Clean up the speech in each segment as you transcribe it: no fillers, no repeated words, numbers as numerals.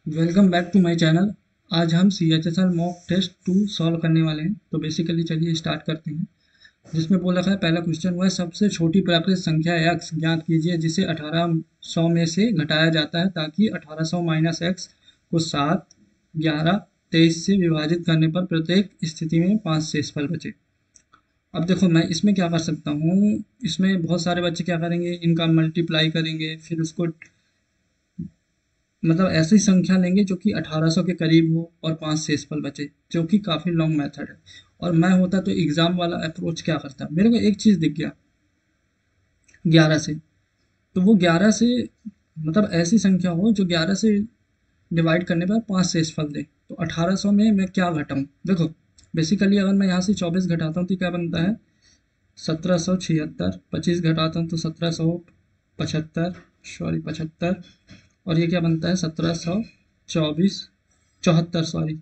Welcome back to my channel. आज हम CHSL mock test 2 solve करने वाले हैं। तो बेसिकली चलिए स्टार्ट करते हैं। जिसमें बोल रखा है पहला क्वेश्चन हुआ है, सबसे छोटी प्राकृत संख्या x ज्ञात कीजिए जिसे 1800 में से घटाया जाता है ताकि 1800 माइनस एक्स को 7, 11, 23 से विभाजित करने पर प्रत्येक स्थिति में 5 शेषफल बचे। अब देखो मैं इसमें क्या कर सकता हूँ। इसमें बहुत सारे बच्चे क्या करेंगे, इनका मल्टीप्लाई करेंगे, फिर उसको मतलब ऐसी संख्या लेंगे जो कि 1800 के करीब हो और 5 शेषफल बचे, जो कि काफ़ी लॉन्ग मेथड है। और मैं होता तो एग्जाम वाला अप्रोच क्या करता, मेरे को एक चीज़ दिख गया 11 से। तो वो 11 से मतलब ऐसी संख्या हो जो 11 से डिवाइड करने पर 5 शेषफल दे। तो 1800 में मैं क्या घटाऊँ, देखो बेसिकली अगर मैं यहाँ से 24 घटाता हूँ तो क्या बनता है 1776, 25 घटाता हूँ तो 1775, सॉरी 75, और ये क्या बनता है 1724, 74 सॉरी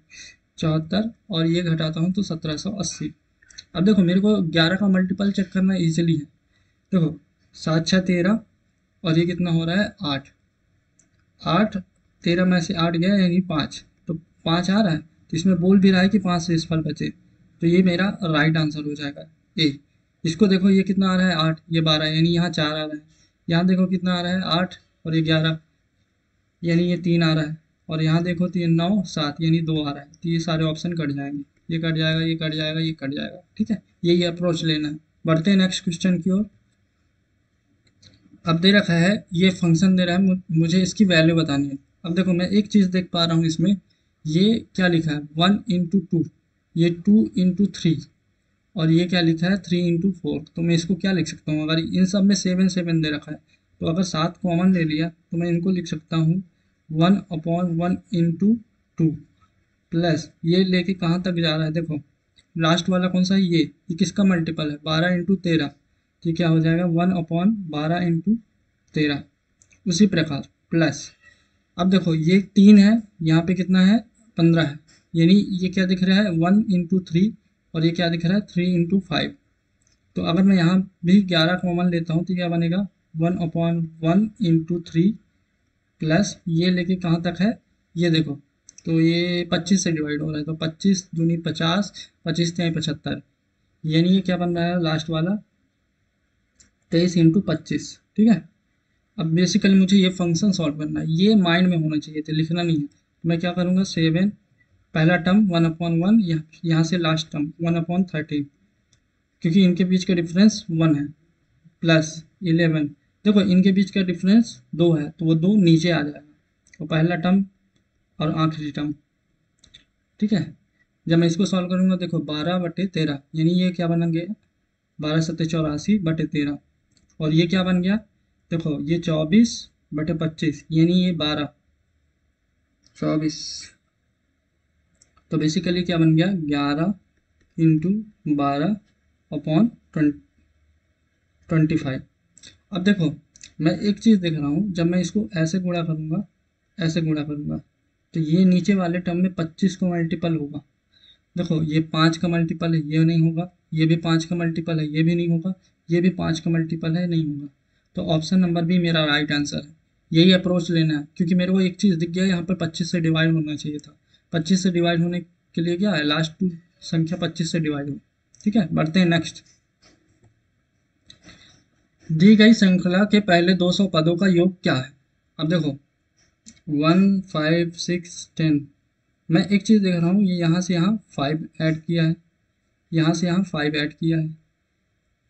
74, और ये घटाता हूँ तो 1780। अब देखो मेरे को 11 का मल्टीपल चेक करना इजीली है। देखो 7 6 13, और ये कितना हो रहा है 8, 8 13 में से 8 गया यानी 5, तो 5 आ रहा है। तो इसमें बोल भी रहा है कि 5 शेषफल बचे, तो ये मेरा राइट आंसर हो जाएगा ए। इसको देखो ये कितना आ रहा है 8, ये 12, यानी यहाँ 4 आ रहा है। यहाँ देखो कितना आ रहा है 8 और ये 11, यानी ये 3 आ रहा है। और यहाँ देखो 3 9 7 यानी 2 आ रहा है। तो ये सारे ऑप्शन कट जाएंगे, ये कट जाएगा, ये कट जाएगा, ये कट जाएगा। ठीक है, यही अप्रोच लेना है। बढ़ते हैं नेक्स्ट क्वेश्चन की ओर। अब दे रखा है, ये फंक्शन दे रहा है, मुझे इसकी वैल्यू बतानी है। अब देखो मैं एक चीज़ देख पा रहा हूँ इसमें, ये क्या लिखा है 1 into 2, ये 2 into 3, और ये क्या लिखा है 3 into 4। तो मैं इसको क्या लिख सकता हूँ, अगर इन सब में 7 7 दे रखा है तो अगर 7 कॉमन ले लिया तो मैं इनको लिख सकता हूँ 1/1 into 2 प्लस ये लेके कहाँ तक जा रहा है, देखो लास्ट वाला कौन सा है, ये किसका मल्टीपल है 12 into 13। ये क्या हो जाएगा 1/12 into 13। उसी प्रकार प्लस, अब देखो ये 3 है, यहाँ पे कितना है 15 है, यानी ये क्या दिख रहा है 1 into 3, और ये क्या दिख रहा है 3 into 5। तो अगर मैं यहाँ भी 11 कॉमन लेता हूँ तो क्या बनेगा 1/1 into 3 प्लस ये लेके कहाँ तक है, ये देखो तो ये 25 से डिवाइड हो रहा है, तो 25 दूनी 50, 25 तिहाई 75, यानी ये क्या बन रहा है लास्ट वाला 23 into 25। ठीक है, अब बेसिकली मुझे ये फंक्शन सॉल्व करना है, ये माइंड में होना चाहिए था, लिखना नहीं है। तो मैं क्या करूँगा 7, पहला टर्म 1/1, यहाँ से लास्ट टर्म 1/13, क्योंकि इनके बीच का डिफरेंस 1 है, प्लस 11, देखो इनके बीच का डिफरेंस 2 है तो वो 2 नीचे आ जाएगा, तो पहला टर्म और आखिरी टर्म। ठीक है, जब मैं इसको सॉल्व करूंगा देखो 12/13, यानी ये क्या बन गया 12×7=84/13, और ये क्या बन गया देखो ये 24/25, यानी ये 12 24। तो बेसिकली क्या बन गया 11 into 12/25। अब देखो मैं एक चीज़ देख रहा हूँ, जब मैं इसको ऐसे गुणा करूँगा, ऐसे गुणा करूँगा, तो ये नीचे वाले टर्म में 25 को मल्टीपल होगा। देखो ये 5 का मल्टीपल है, ये नहीं होगा, ये भी 5 का मल्टीपल है, ये भी नहीं होगा, ये भी 5 का मल्टीपल है, नहीं होगा। तो ऑप्शन नंबर बी मेरा राइट आंसर है। यही अप्रोच लेना है, क्योंकि मेरे को एक चीज़ दिख गया यहाँ पर 25 से डिवाइड होना चाहिए था। 25 से डिवाइड होने के लिए क्या है, लास्ट टू संख्या 25 से डिवाइड हो। ठीक है, बढ़ते हैं नेक्स्ट। दी गई श्रृंखला के पहले 200 पदों का योग क्या है। अब देखो 1 5 6 10, मैं एक चीज़ देख रहा हूँ, ये यहाँ से यहाँ 5 ऐड किया है, यहाँ से यहाँ 5 ऐड किया है,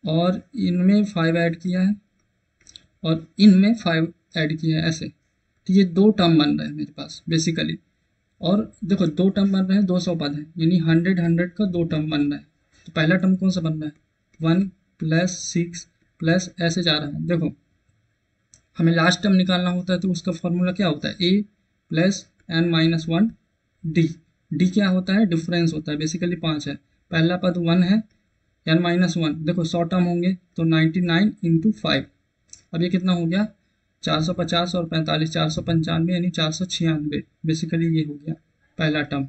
और इनमें 5 ऐड किया है, और इनमें 5 ऐड किया है, ऐसे। तो ये 2 टर्म बन रहे हैं मेरे पास बेसिकली। और देखो 2 टर्म बन रहे हैं, 200 पद हैं, यानी 100 100 का 2 टर्म बन रहा है। तो पहला टर्म कौन सा बन रहा है 1 प्लस 6 प्लस ऐसे जा रहा है। देखो हमें लास्ट टर्म निकालना होता है तो उसका फॉर्मूला क्या होता है ए प्लस n-1 डी। डी क्या होता है, डिफरेंस होता है, बेसिकली 5 है, पहला पद 1 है, n-1, देखो 100 टर्म होंगे तो 99 into 5। अब ये कितना हो गया 450 और 45 495, यानी 496, बेसिकली ये हो गया पहला टर्म।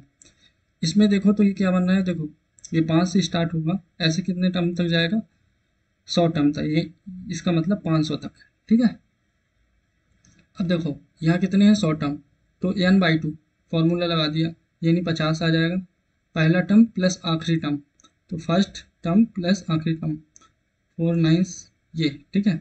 इसमें देखो तो ये क्या बन रहा है, देखो ये 5 से स्टार्ट होगा, ऐसे कितने टर्म तक जाएगा 100 टर्म तक, ये इसका मतलब 500 तक। ठीक है, अब देखो यहाँ कितने हैं 100 टर्म, तो n/2 फॉर्मूला लगा दिया, यानी 50 आ जाएगा, पहला टर्म प्लस आखिरी टर्म, तो फर्स्ट टर्म प्लस आखिरी टर्म 4 9 ये, ठीक है,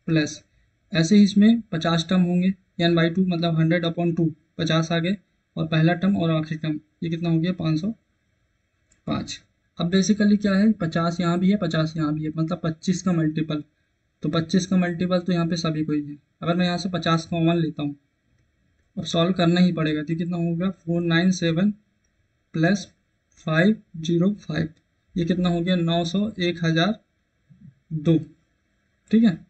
प्लस ऐसे ही इसमें 50 टर्म होंगे, n/2 मतलब 100/2, 50 आ गए, और पहला टर्म और आखिरी टर्म ये कितना हो गया 505। अब बेसिकली क्या है, 50 यहाँ भी है 50 यहाँ भी है, मतलब 25 का मल्टीपल, तो 25 का मल्टीपल तो यहाँ पे सभी को ही है। अगर मैं यहाँ से 50 कॉमन लेता हूँ, और सॉल्व करना ही पड़ेगा, तो कितना होगा 497 प्लस 505, ये कितना हो गया 900, 1002, ठीक है,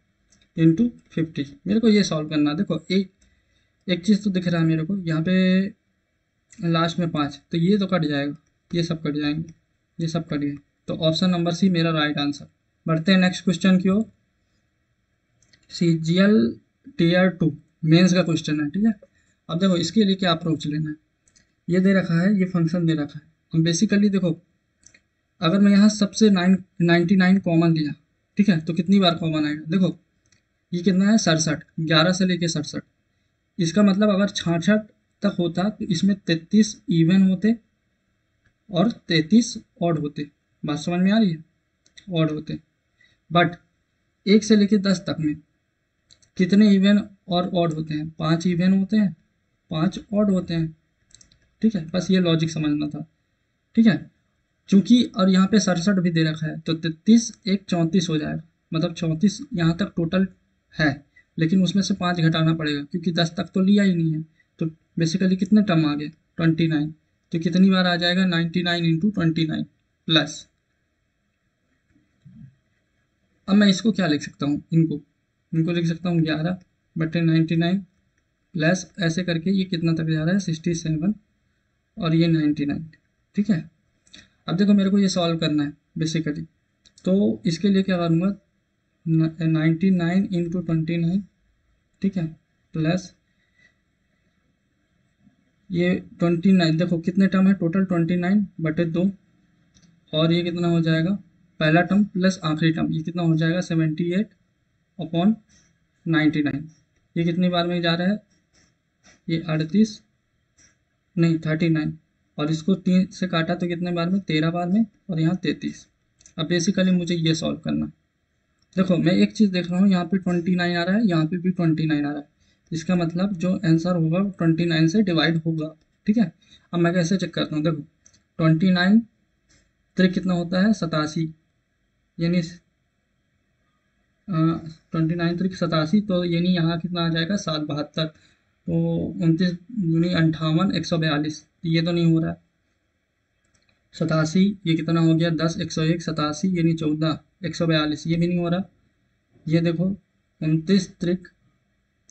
इंटू 50। मेरे को ये सॉल्व करना है। देखो एक एक चीज़ तो दिख रहा है मेरे को यहाँ पे लास्ट में 5, तो ये तो कट जाएगा, ये सब कट जाएंगे, ये सब कट गए, तो ऑप्शन नंबर सी मेरा राइट आंसर। बढ़ते हैं नेक्स्ट क्वेश्चन की ओर। CGL Tier 2 मेंस का क्वेश्चन है, ठीक है। अब देखो इसके लिए क्या अप्रोच लेना है, ये दे रखा है, ये फंक्शन दे रखा है। हम बेसिकली देखो, अगर मैं यहाँ सबसे 99 कॉमन लिया, ठीक है, तो कितनी बार कॉमन आएगा, देखो ये कितना है 67, 11 से लेके 67, इसका मतलब अगर 66 तक होता तो इसमें 33 इवन होते और 33 ऑड होते। बात समझ में आ रही है, ऑड होते। बट 1 से लेके 10 तक में कितने इवन और ऑड होते हैं, 5 इवन होते हैं, 5 ऑड होते हैं, ठीक है, बस ये लॉजिक समझना था, ठीक है। चूंकि और यहाँ पे 67 भी दे रखा है, तो 33 एक 34 हो जाएगा, मतलब 34 यहाँ तक टोटल है, लेकिन उसमें से 5 घटाना पड़ेगा क्योंकि 10 तक तो लिया ही नहीं है। तो बेसिकली कितने टर्म आ गए 29, तो कितनी बार आ जाएगा 99 इंटू 29 प्लस, अब मैं इसको क्या लिख सकता हूँ, इनको लिख सकता हूँ 11/99 प्लस ऐसे करके ये कितना तक जा रहा है 67 और ये 99, ठीक है। अब देखो मेरे को ये सॉल्व करना है बेसिकली, तो इसके लिए क्या करूँगा 99 इंटू 29, ठीक है, प्लस ये 29, देखो कितने टर्म है टोटल 29/2, और ये कितना हो जाएगा पहला टर्म प्लस आखिरी टर्म, ये कितना हो जाएगा 78/99, ये कितनी बार में जा रहा है, ये 38 नहीं 39, और इसको 3 से काटा तो कितने बार में 13 बार में, और यहाँ 33। अब बेसिकली मुझे ये सॉल्व करना, देखो मैं एक चीज़ देख रहा हूँ, यहाँ पे 29 आ रहा है, यहाँ पे भी 29 आ रहा है, इसका मतलब जो आंसर होगा 29 से डिवाइड होगा, ठीक है। अब मैं कैसे चेक करता हूँ, देखो 29 त्रिक कितना होता है 87, यानी 29 त्रिक 87, तो यानी यहाँ कितना आ जाएगा 772, तो 29 दूनी 58, 142, ये तो नहीं हो रहा है। 87 ये कितना हो गया 10, 101, 87 यानी 14, 142 ये भी नहीं हो रहा। ये देखो 29 त्रिक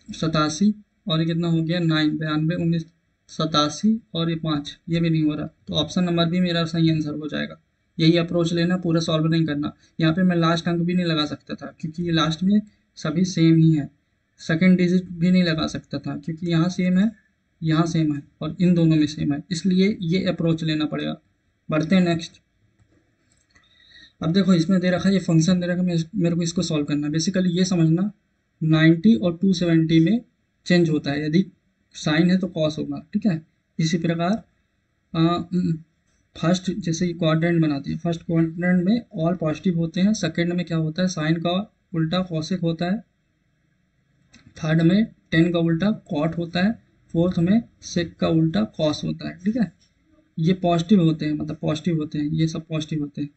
87, और ये कितना हो गया 9, 92, 19, 87 और ये 5, ये भी नहीं हो रहा, तो ऑप्शन नंबर भी मेरा सही आंसर हो जाएगा। यही अप्रोच लेना, पूरा सॉल्व नहीं करना। यहाँ पे मैं लास्ट अंक भी नहीं लगा सकता था क्योंकि ये लास्ट में सभी सेम ही है, सेकंड डिजिट भी नहीं लगा सकता था क्योंकि यहाँ सेम है, यहाँ सेम है, और इन दोनों में सेम है, इसलिए ये अप्रोच लेना पड़ेगा। बढ़ते हैं नेक्स्ट। अब देखो इसमें दे रखा है, ये फंक्शन दे रखा है, मेरे को इसको सॉल्व करना है। बेसिकली ये समझना 90 और 270 में चेंज होता है, यदि साइन है तो कॉस होगा, ठीक है। इसी प्रकार फर्स्ट जैसे क्वाड्रेंट बनाती है, फर्स्ट क्वाड्रेंट में ऑल पॉजिटिव होते हैं, सेकंड में क्या होता है साइन का उल्टा कॉसेक होता है, थर्ड में टेन का उल्टा कॉट होता है, फोर्थ में सेक का उल्टा कॉस होता है, ठीक है। ये पॉजिटिव होते हैं, मतलब पॉजिटिव होते हैं, ये सब पॉजिटिव होते हैं।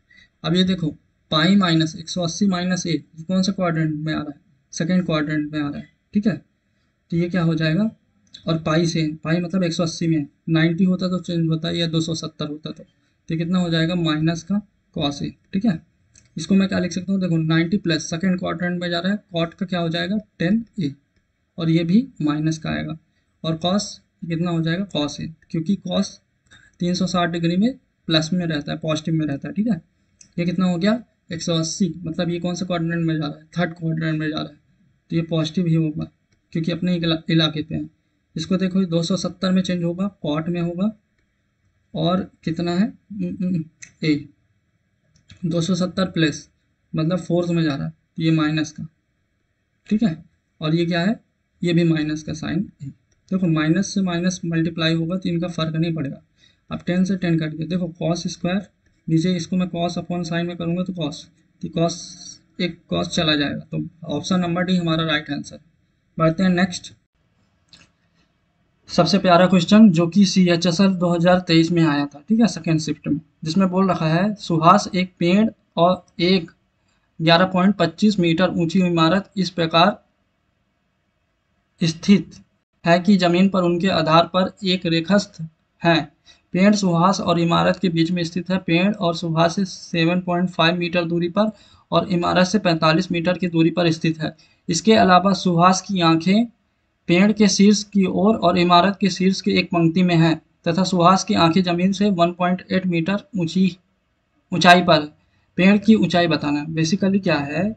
अब ये देखो पाई माइनस 180 माइनस ए, ये कौन सा क्वाड्रेंट में आ रहा है, सेकेंड क्वाड्रेंट में आ रहा है, ठीक है। तो ये क्या हो जाएगा, और पाई से पाई मतलब 180 में है, 90 होता तो चेंज होता है, या 270 होता तो कितना हो जाएगा माइनस का कॉस ए, ठीक है। इसको मैं क्या लिख सकता हूँ, देखो 90 प्लस सेकेंड क्वाड्रेंट में जा रहा है, कॉट का क्या हो जाएगा 10 ए, और ये भी माइनस का आएगा, और कॉस कितना हो जाएगा कॉस ए, क्योंकि कॉस 360 डिग्री में प्लस में रहता है, पॉजिटिव में रहता है, ठीक है। ये कितना हो गया 180, मतलब ये कौन सा क्वाड्रेंट में जा रहा है, थर्ड क्वाड्रेंट में जा रहा है, तो ये पॉजिटिव ही होगा क्योंकि अपने इलाके पे है। इसको देखो 270 में चेंज होगा, कॉट में होगा, और कितना है ए 270 प्लस मतलब फोर्थ में जा रहा है, तो ये माइनस का, ठीक है। और ये क्या है, ये भी माइनस का साइन ए, देखो माइनस से माइनस मल्टीप्लाई होगा तो इनका फर्क नहीं पड़ेगा। अब 10 से 10 कट गया, देखो कॉस स्क्वायर, नीचे इसको मैं कॉस अपॉन साइन में करूँगा तो कॉस, तो कॉस, एक कॉस चला जाएगा, तो ऑप्शन नंबर डी हमारा राइट आंसर। बढ़ते हैं नेक्स्ट। सबसे प्यारा क्वेश्चन जो कि CHSL 2023 में आया था, ठीक है, सेकेंड शिफ्ट में, जिसमें बोल रखा है सुहास एक पेड़ और एक 11.25 मीटर ऊंची इमारत इस प्रकार स्थित है कि जमीन पर उनके आधार पर एक रेखास्थ है। पेड़ सुहास और इमारत के बीच में स्थित है। पेड़ और सुहास से 7.5 मीटर दूरी पर और इमारत से 45 मीटर की दूरी पर स्थित है। इसके अलावा सुहास की आंखें पेड़ के शीर्ष की ओर और इमारत के शीर्ष की एक पंक्ति में है तथा सुहास की आंखें जमीन से 1.8 मीटर ऊंचाई पर। पेड़ की ऊंचाई बताना है। बेसिकली क्या है,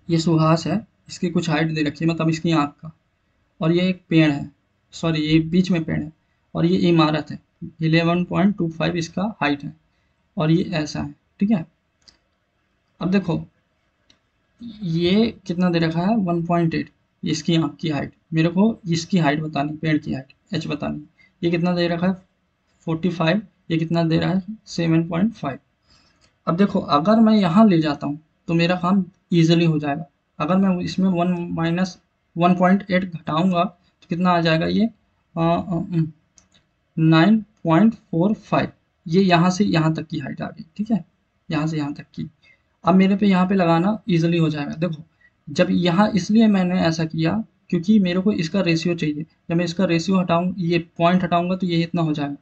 ये सुहास है, इसकी कुछ हाइट दे रखी है, मतलब इसकी आंख का, और ये एक पेड़ है, सॉरी ये बीच में पेड़ है, और ये इमारत है, 11.25 इसका हाइट है, और ये ऐसा है, ठीक है। अब देखो ये कितना दे रखा है 1.8, इसकी आंख की हाइट, मेरे को इसकी हाइट बतानी, पेड़ की हाइट एच बतानी। ये कितना दे रखा है 45, ये कितना दे रहा है 7.5। अब देखो अगर मैं यहाँ ले जाता हूँ तो मेरा काम ईजिली हो जाएगा। अगर मैं इसमें 1 - 1.8 घटाऊंगा तो कितना आ जाएगा, ये 9.45। ये यहाँ से यहाँ तक की हाइट आ गई, ठीक है, यहाँ से यहाँ तक की। अब मेरे पे यहाँ पे लगाना ईजिली हो जाएगा। देखो जब यहाँ, इसलिए मैंने ऐसा किया क्योंकि मेरे को इसका रेशियो चाहिए। जब मैं इसका रेशियो हटाऊँ, ये पॉइंट हटाऊंगा तो ये इतना हो जाएगा।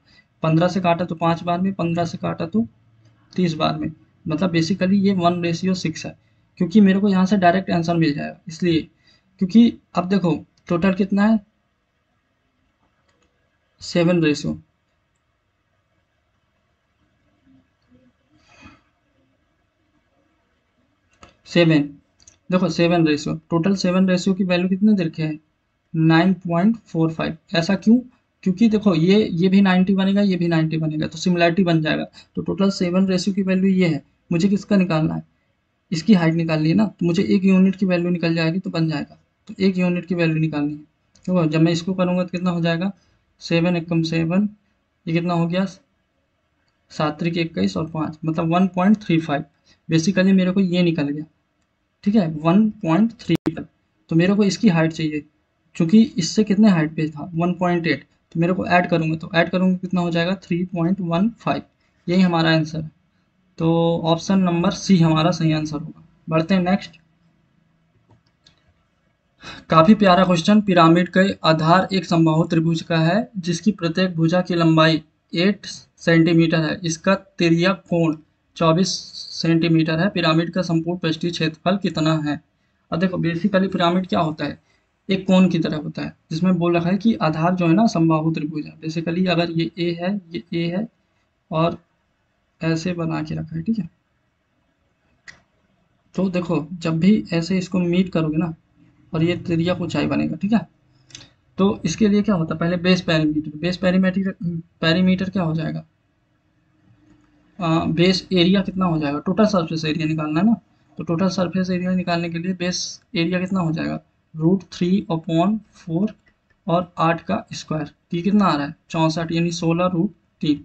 15 से काटा तो 5 बार में, 15 से काटा तो 30 बार में, मतलब बेसिकली ये 1:6 है, क्योंकि मेरे को यहाँ से डायरेक्ट आंसर मिल जाएगा इसलिए। क्योंकि अब देखो टोटल कितना है 7 रेशियो, सेवन, देखो 7 रेशियो, टोटल 7 रेशियो की वैल्यू कितने दे रखे हैं 9.45। ऐसा क्यों, क्योंकि देखो ये भी 90 बनेगा, ये भी 90 बनेगा, तो सिमिलरिटी बन जाएगा। तो टोटल 7 रेशियो की वैल्यू ये है। मुझे किसका निकालना है, इसकी हाइट निकालनी है ना, तो मुझे एक यूनिट की वैल्यू निकल जाएगी तो बन जाएगा। तो एक यूनिट की वैल्यू निकालनी है, तो जब मैं इसको करूँगा तो कितना हो जाएगा 7 एकम 7, ये कितना हो गया 7×3 = 21 और 5 मतलब 1.35। बेसिकली मेरे को ये निकल गया, ठीक है 1.35। तो मेरे को इसकी हाइट चाहिए, क्योंकि इससे कितने हाइट पे था 1.8, तो मेरे को ऐड करूँगा तो ऐड करूँगा कितना हो जाएगा 3.15। यही हमारा आंसर है। तो ऑप्शन नंबर सी हमारा सही आंसर होगा। बढ़ते हैं नेक्स्ट। काफी प्यारा क्वेश्चन। पिरामिड का आधार एक समबाहु त्रिभुज का है जिसकी प्रत्येक भुजा की लंबाई 8 सेंटीमीटर है। इसका तिर्यक कोण 24 सेंटीमीटर है। पिरामिड का संपूर्ण पृष्ठीय क्षेत्रफल कितना है। अब देखो बेसिकली पिरामिड क्या होता है, एक कोण की तरह होता है, जिसमें बोल रखा है कि आधार जो है ना समबाहु त्रिभुज है। बेसिकली अगर ये ए है, ये ए है, और ऐसे बना के रखा है, ठीक है। तो देखो जब भी ऐसे इसको मीट करोगे ना, और ये तिर्यक ऊंचाई बनेगा, ठीक है। तो इसके लिए क्या होता है, पहले base perimeter, base perimeter, perimeter क्या हो जाएगा, बेस एरिया कितना हो जाएगा, टोटल सरफेस एरिया निकालना है ना। तो टोटल सरफेस एरिया निकालने के लिए बेस एरिया कितना हो जाएगा √3/4 और 8 का स्क्वायर, तो ये कितना आ रहा है 64, यानी 16√3।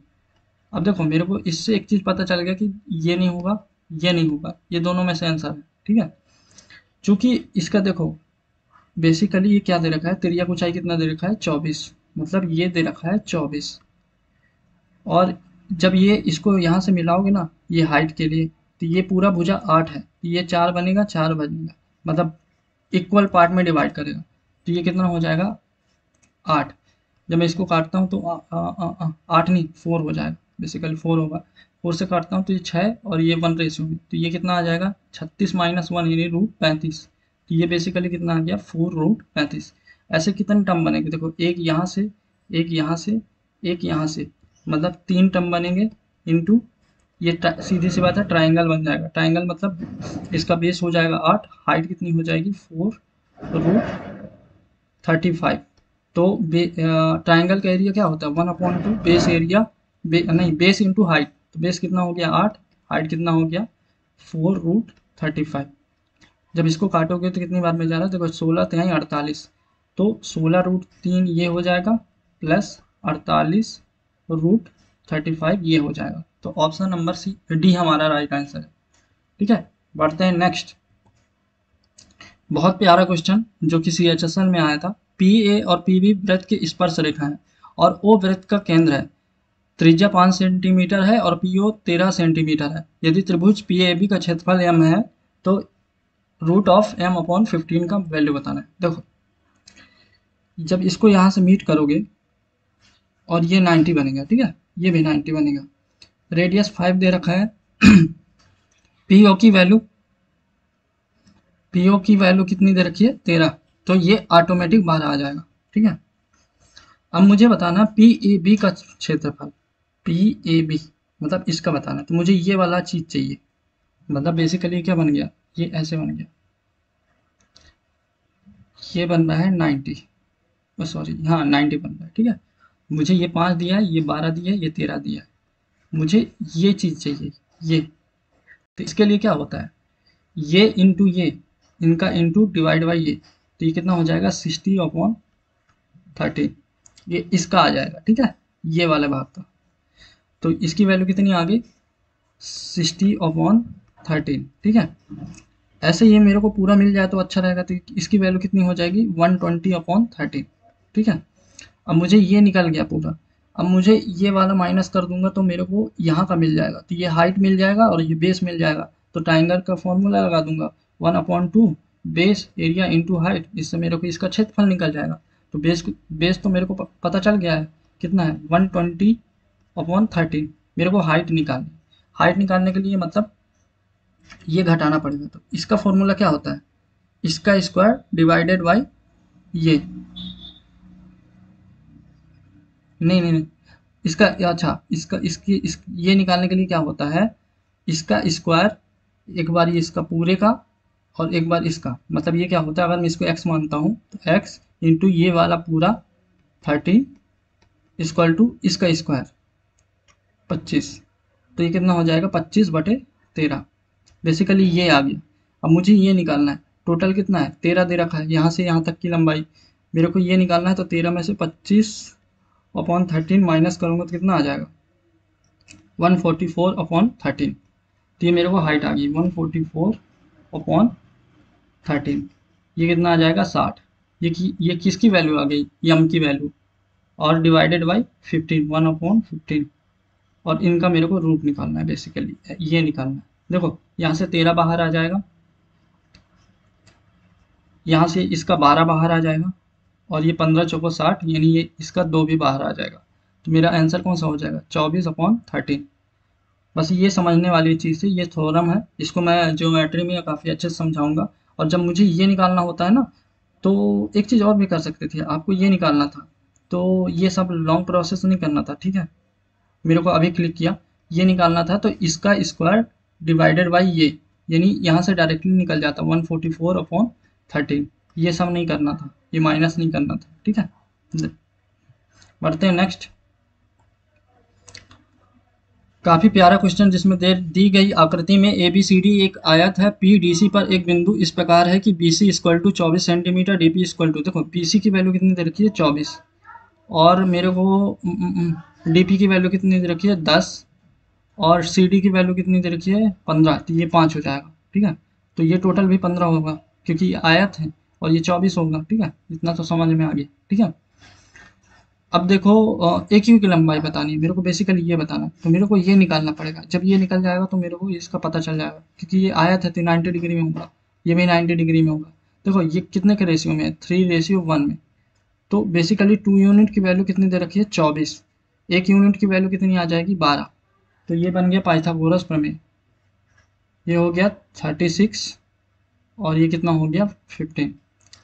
अब देखो मेरे को इससे एक चीज़ पता चल गया कि ये नहीं होगा, ये नहीं होगा, ये दोनों में से आंसर है, ठीक है। चूंकि इसका देखो बेसिकली ये क्या दे रखा है, तिर्यक ऊंचाई कितना दे रखा है 24, मतलब ये दे रखा है 24। और जब ये इसको यहाँ से मिलाओगे ना ये हाइट के लिए, तो ये पूरा भुजा 8 है, तो ये 4 बनेगा, 4 बनेगा, मतलब इक्वल पार्ट में डिवाइड करेगा, तो ये कितना हो जाएगा 8। जब मैं इसको काटता हूँ तो 8 नहीं 4 हो जाएगा, बेसिकली 4 होगा। 4 से काटता हूँ तो ये 6 और ये 1 रेशियो में, तो ये कितना आ जाएगा 36 - 1 यानी √35। तो ये बेसिकली कितना आ गया 4√35। ऐसे कितने टर्म बनेंगे, देखो एक यहाँ से, एक यहाँ से, एक यहाँ से, मतलब 3 टर्म बनेंगे इंटू ये सीधी सी बात है ट्राइंगल बन जाएगा। ट्राइंगल मतलब इसका बेस हो जाएगा 8, हाइट कितनी हो जाएगी 4√35। तो ट्राइंगल का एरिया क्या होता है 1/2 बेस एरिया, नहीं बेस इंटू हाइट, तो बेस कितना हो गया 8, हाइट कितना हो गया 4√35। जब इसको काटोगे तो कितनी बार में जा रहा है, देखो 16 × 3 = 48, तो 16√3 ये हो जाएगा प्लस 48√35 ये हो जाएगा। तो ऑप्शन नंबर सी डी हमारा राइट आंसर है। ठीक है, बढ़ते हैं नेक्स्ट। बहुत प्यारा क्वेश्चन जो कि CHSL में आया था। PA और PB वृत्त की स्पर्श रेखा है और O वृत्त का केंद्र है। त्रिज्या 5 सेंटीमीटर है और PO 13 सेंटीमीटर है। यदि त्रिभुज PAB का क्षेत्रफल m है तो √m/15 का वैल्यू बताना है। देखो, जब इसको यहाँ से मीट करोगे और ये 90 बनेगा, ठीक है, ये भी 90 बनेगा, रेडियस 5 दे रखा है, PO की वैल्यू कितनी दे रखी है 13, तो ये ऑटोमेटिक बाहर आ जाएगा। ठीक है, अब मुझे बताना PAB का क्षेत्रफल, PAB मतलब इसका बताना, तो मुझे ये वाला चीज चाहिए। मतलब बेसिकली क्या बन गया, ये ऐसे बन गया, ये बन रहा है 90, सॉरी हाँ 90 बन रहा है। ठीक है, मुझे ये 5 दिया है, ये 12 दिया है, ये 13 दिया है, मुझे ये चीज़ चाहिए ये। तो इसके लिए क्या होता है, ये इंटू ये, इनका इंटू डिवाइड बाई ये, तो ये कितना हो जाएगा 60/13, ये इसका आ जाएगा। ठीक है, ये वाले भाग का, तो इसकी वैल्यू कितनी आ गई 60/13। ठीक है, ऐसे ये मेरे को पूरा मिल जाए तो अच्छा रहेगा, तो इसकी वैल्यू कितनी हो जाएगी 120/13। ठीक है, अब मुझे ये निकल गया पूरा, अब मुझे ये वाला माइनस कर दूंगा तो मेरे को यहाँ का मिल जाएगा, तो ये हाइट मिल जाएगा और ये बेस मिल जाएगा, तो ट्राइंगल का फॉर्मूला लगा दूंगा 1/2 बेस एरिया इंटू हाइट, इससे मेरे को इसका क्षेत्रफल निकल जाएगा। तो बेस तो मेरे को पता चल गया है कितना है 120/13। मेरे को हाइट निकालने के लिए मतलब ये घटाना पड़ेगा, तो इसका फॉर्मूला क्या होता है, इसका स्क्वायर डिवाइडेड बाई ये, नहीं, इसका अच्छा, ये निकालने के लिए क्या होता है, इसका स्क्वायर एक बार ये इसका पूरे का और एक बार इसका, मतलब ये क्या होता है, अगर मैं इसको x मानता हूँ तो x इंटू ये वाला पूरा 13 इक्वल टू इसका स्क्वायर 25, तो ये कितना हो जाएगा 25/13। बेसिकली ये आ गया। अब मुझे ये निकालना है, टोटल कितना है 13 दे रखा है, यहाँ से यहाँ तक की लंबाई मेरे को ये निकालना है, तो 13 में से 25/13 माइनस करूँगा तो कितना आ जाएगा 144/13। तो ये मेरे को हाइट आ गई 144/13, ये कितना आ जाएगा 60। ये किसकी वैल्यू आ गई, यम की वैल्यू, और डिवाइडेड बाई 15, 1/15, और इनका मेरे को रूट निकालना है, बेसिकली ये निकालना है। देखो यहाँ से 13 बाहर आ जाएगा, यहाँ से इसका 12 बाहर आ जाएगा, और ये 15 चौको 60, यानी ये इसका 2 भी बाहर आ जाएगा, तो मेरा आंसर कौन सा हो जाएगा 24/13। बस ये समझने वाली चीज़ है, ये थ्योरम है, इसको मैं ज्योमेट्री में काफ़ी अच्छे से समझाऊंगा। और जब मुझे ये निकालना होता है ना, तो एक चीज़ और भी कर सकते थे, आपको ये निकालना था, तो ये सब लॉन्ग प्रोसेस नहीं करना था। ठीक है, मेरे को अभी क्लिक किया, ये निकालना था, तो इसका स्क्वायर डिवाइडेड बाई ये, यानी यहाँ से डायरेक्टली निकल जाता 144/13, ये सब नहीं करना था, ये माइनस नहीं करना था। ठीक है, बढ़ते हैं नेक्स्ट। काफी प्यारा क्वेश्चन जिसमें दी गई आकृति में ABCD एक आयत है, PDC पर एक बिंदु इस प्रकार है कि BC equal to 24 centimetre, DP equal to, देखो BC की वैल्यू कितनी दे रखी है 24, और मेरे को DP की वैल्यू कितनी दे रखी है 10, और CD की वैल्यू कितनी दे रखी है 15, तो ये 5 हो जाएगा। ठीक है, तो ये टोटल भी 15 होगा क्योंकि ये आयत है, और ये 24 होगा। ठीक है, इतना तो समझ में आ गया। ठीक है, अब देखो AQ की लंबाई बतानी है मेरे को, बेसिकली ये बताना, तो मेरे को ये निकालना पड़ेगा। जब ये निकल जाएगा तो मेरे को इसका पता चल जाएगा, क्योंकि ये आयत है तो 90 डिग्री में होगा, ये भी 90 डिग्री में होगा। देखो ये कितने के रेशियो में है, 3:1 में, तो बेसिकली 2 यूनिट की वैल्यू कितनी दे रखी है 24, 1 यूनिट की वैल्यू कितनी आ जाएगी 12, तो ये बन गया पाइथागोरस प्रमेय, ये हो गया 36, और ये कितना हो गया 15।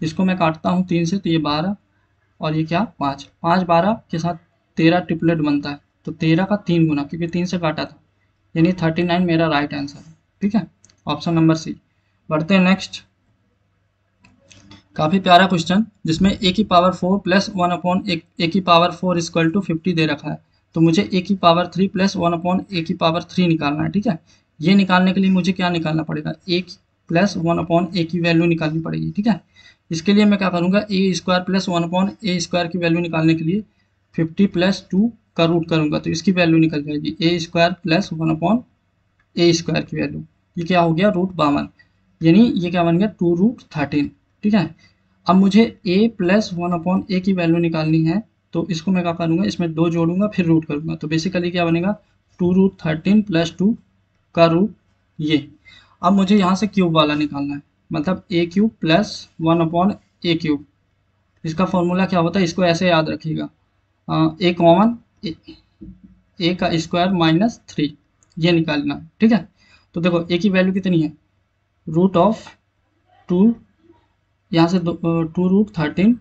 इसको मैं काटता हूँ 3 से, तो ये 12, और ये क्या 5, 5 12 के साथ 13 ट्रिपलेट बनता है, तो 13 का 3 गुना, क्योंकि 3 से काटा था, यानी 39 मेरा राइट आंसर है। ठीक है, ऑप्शन नंबर सी। बढ़ते हैं नेक्स्ट। काफ़ी प्यारा क्वेश्चन जिसमें a⁴ plus 1/a⁴ equal to 50 दे रखा है, तो मुझे a⁴ प्लस 1/a⁴ निकालना है। ठीक है, ये निकालने के लिए मुझे क्या निकालना पड़ेगा, प्लस 1/a की वैल्यू निकालनी पड़ेगी, ठीक है। इसके लिए मैं क्या करूँगा, a² प्लस 1/a² की वैल्यू निकालने के लिए 50 प्लस 2 का रूट करूँगा तो इसकी वैल्यू निकल जाएगी a² प्लस 1/a² की वैल्यू, ये क्या हो गया √52, यानी ये क्या बन गया 2√13, ठीक है। अब मुझे a प्लस 1/a की वैल्यू निकालनी है, तो इसको मैं क्या करूँगा, इसमें 2 जोड़ूंगा फिर रूट करूँगा, तो बेसिकली क्या बनेगा 2√13 प्लस 2 का रूट ये। अब मुझे यहाँ से क्यूब वाला निकालना है, मतलब a³ प्लस 1/a³। इसका फॉर्मूला क्या होता है, इसको ऐसे याद रखिएगा, ए कॉमन, ए का स्क्वायर माइनस 3, ये निकालना है, ठीक है। तो देखो ए की वैल्यू कितनी है, √2, यहाँ से 2√13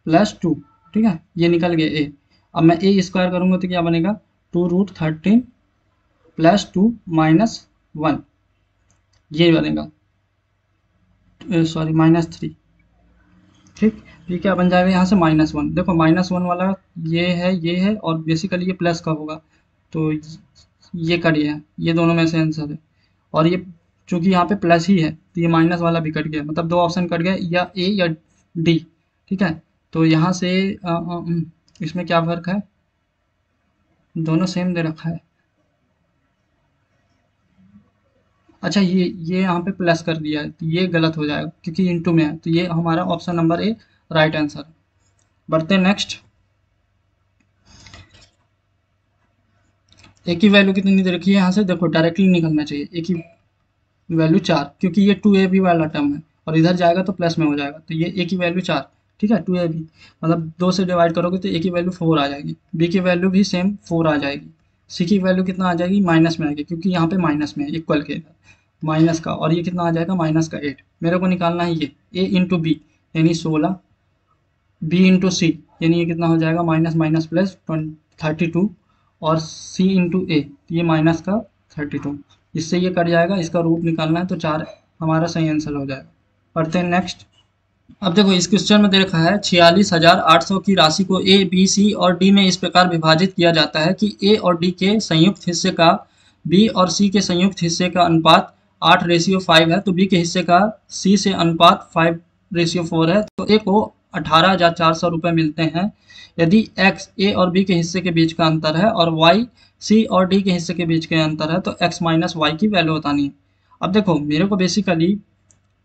प्लस 2, ठीक है, ये निकल गया ए। अब मैं ए स्क्वायर करूँगा तो क्या बनेगा 2√13 प्लस 2 माइनस 1, ये बनेगा, सॉरी -3, ठीक। ये क्या बन जाएगा यहाँ से -1, देखो -1 वाला ये है और बेसिकली ये प्लस का होगा, तो ये करिए, ये दोनों में से आंसर है। और ये चूंकि यहाँ पे प्लस ही है तो ये माइनस वाला भी कट गया, मतलब 2 ऑप्शन कट गया, या ए या डी, ठीक है। तो यहाँ से इसमें क्या फर्क है, दोनों सेम दे रखा है। अच्छा, ये यहाँ पे प्लस कर दिया है तो ये गलत हो जाएगा क्योंकि इनटू में है, तो ये हमारा option number A right answer है। बढ़ते हैं नेक्स्ट। ए की वैल्यू कितनी दे रखी है, यहाँ से देखो डायरेक्टली निकलना चाहिए, ए की वैल्यू 4, क्योंकि ये 2ab वाला टर्म है और इधर जाएगा तो प्लस में हो जाएगा, तो ये ए की वैल्यू 4, ठीक है। 2ab मतलब 2 से डिवाइड करोगे तो ए की वैल्यू 4 आ जाएगी, बी की वैल्यू भी सेम 4 आ जाएगी, सी की वैल्यू कितना आ जाएगी, माइनस में आएगी, क्योंकि यहाँ पे माइनस में है, इक्वल के माइनस का, और ये कितना आ जाएगा -8। मेरे को निकालना है ये ए इंटू बी यानी 16, बी इंटू सी यानी ये कितना हो जाएगा माइनस माइनस प्लस 32, और सी इंटू ए ये माइनस का 32, इससे ये कट जाएगा, इसका रूट निकालना है तो 4 हमारा सही आंसर हो जाएगा। पढ़ते हैं नेक्स्ट। अब देखो इस क्वेश्चन में दे रखा है 46,800 की राशि को ए बी सी और डी में इस प्रकार विभाजित किया जाता है कि ए और डी के संयुक्त हिस्से का बी और सी के संयुक्त हिस्से का अनुपात 8:5 है, तो बी के हिस्से का सी से अनुपात 5:4 है, तो ए को 18,400 रुपये मिलते हैं यदि एक्स ए और बी के हिस्से के बीच का अंतर है और वाई सी और डी के हिस्से के बीच का अंतर है, तो एक्स माइनस वाई की वैल्यू बतानी है। अब देखो मेरे को basically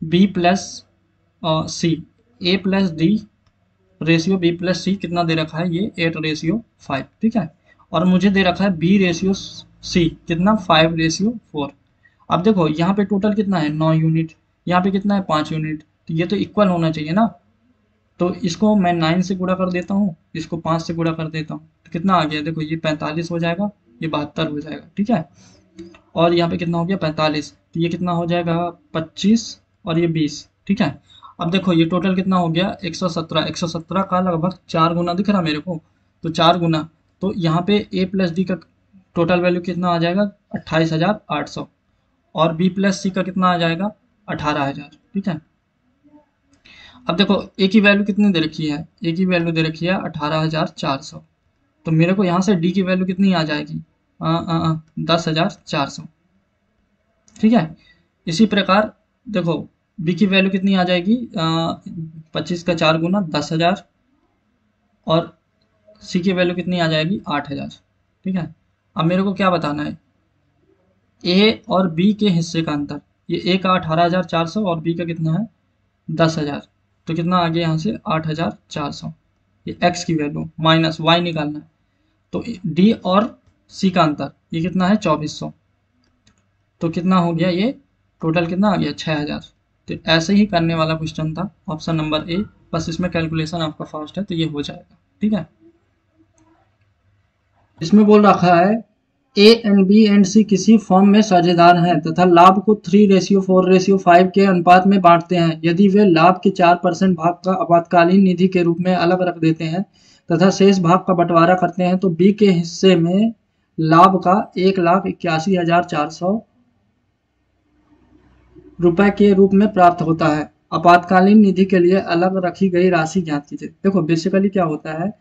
B plus C, A plus D ratio B plus C कितना दे रखा है, ये 8:5, ठीक है। और मुझे दे रखा है बी रेशियो सी कितना 5:4। अब देखो यहाँ पे टोटल कितना है 9 यूनिट, यहाँ पे कितना है 5 यूनिट, तो ये तो इक्वल होना चाहिए ना, तो इसको मैं 9 से गुणा कर देता हूँ, इसको 5 से गुणा कर देता हूँ, तो कितना आ गया, देखो ये 45 हो जाएगा, ये 72 हो जाएगा, ठीक है। और यहाँ पे कितना हो गया 45, तो ये कितना हो जाएगा 25 और ये 20, ठीक है। अब देखो ये टोटल कितना हो गया 117, 117 का लगभग 4 गुना दिख रहा मेरे को, तो 4 गुना, तो यहाँ पे ए प्लस डी का टोटल वैल्यू कितना आ जाएगा 28,800, और बी प्लस सी का कितना आ जाएगा 18,000, ठीक है। अब देखो ए की वैल्यू कितनी दे रखी है, ए की वैल्यू दे रखी है 18,400, तो मेरे को यहाँ से डी की वैल्यू कितनी आ जाएगी 10,400, ठीक है। इसी प्रकार देखो बी की वैल्यू कितनी आ जाएगी 25 का 4 गुना 10,000, और सी की वैल्यू कितनी आ जाएगी 8,000, ठीक है। अब मेरे को क्या बताना है, ए और बी के हिस्से का अंतर, ये ए का 18,400 और बी का कितना है 10,000, तो कितना आ गया यहाँ से 8,400, ये एक्स की वैल्यू माइनस वाई निकालना है, तो डी और सी का अंतर ये कितना है 2400, तो कितना हो गया ये टोटल कितना आ गया 6,000। तो ऐसे ही करने वाला क्वेश्चन था ऑप्शन नंबर ए, बस इसमें कैलकुलेशन आपका फास्ट है तो ये हो जाएगा, ठीक है। इसमें बोल रखा है ए एंड बी एंड सी किसी फॉर्म में साझेदार हैं तथा लाभ को 3:4:5 के अनुपात में बांटते हैं। यदि वे लाभ के 4% भाग का आपातकालीन निधि के रूप में अलग रख देते हैं तथा शेष भाग का बंटवारा करते हैं तो बी के हिस्से में लाभ का 1,81,400 रुपए के रूप में प्राप्त होता है। आपातकालीन निधि के लिए अलग रखी गई राशि ज्ञात कीजिए। देखो बेसिकली क्या होता है,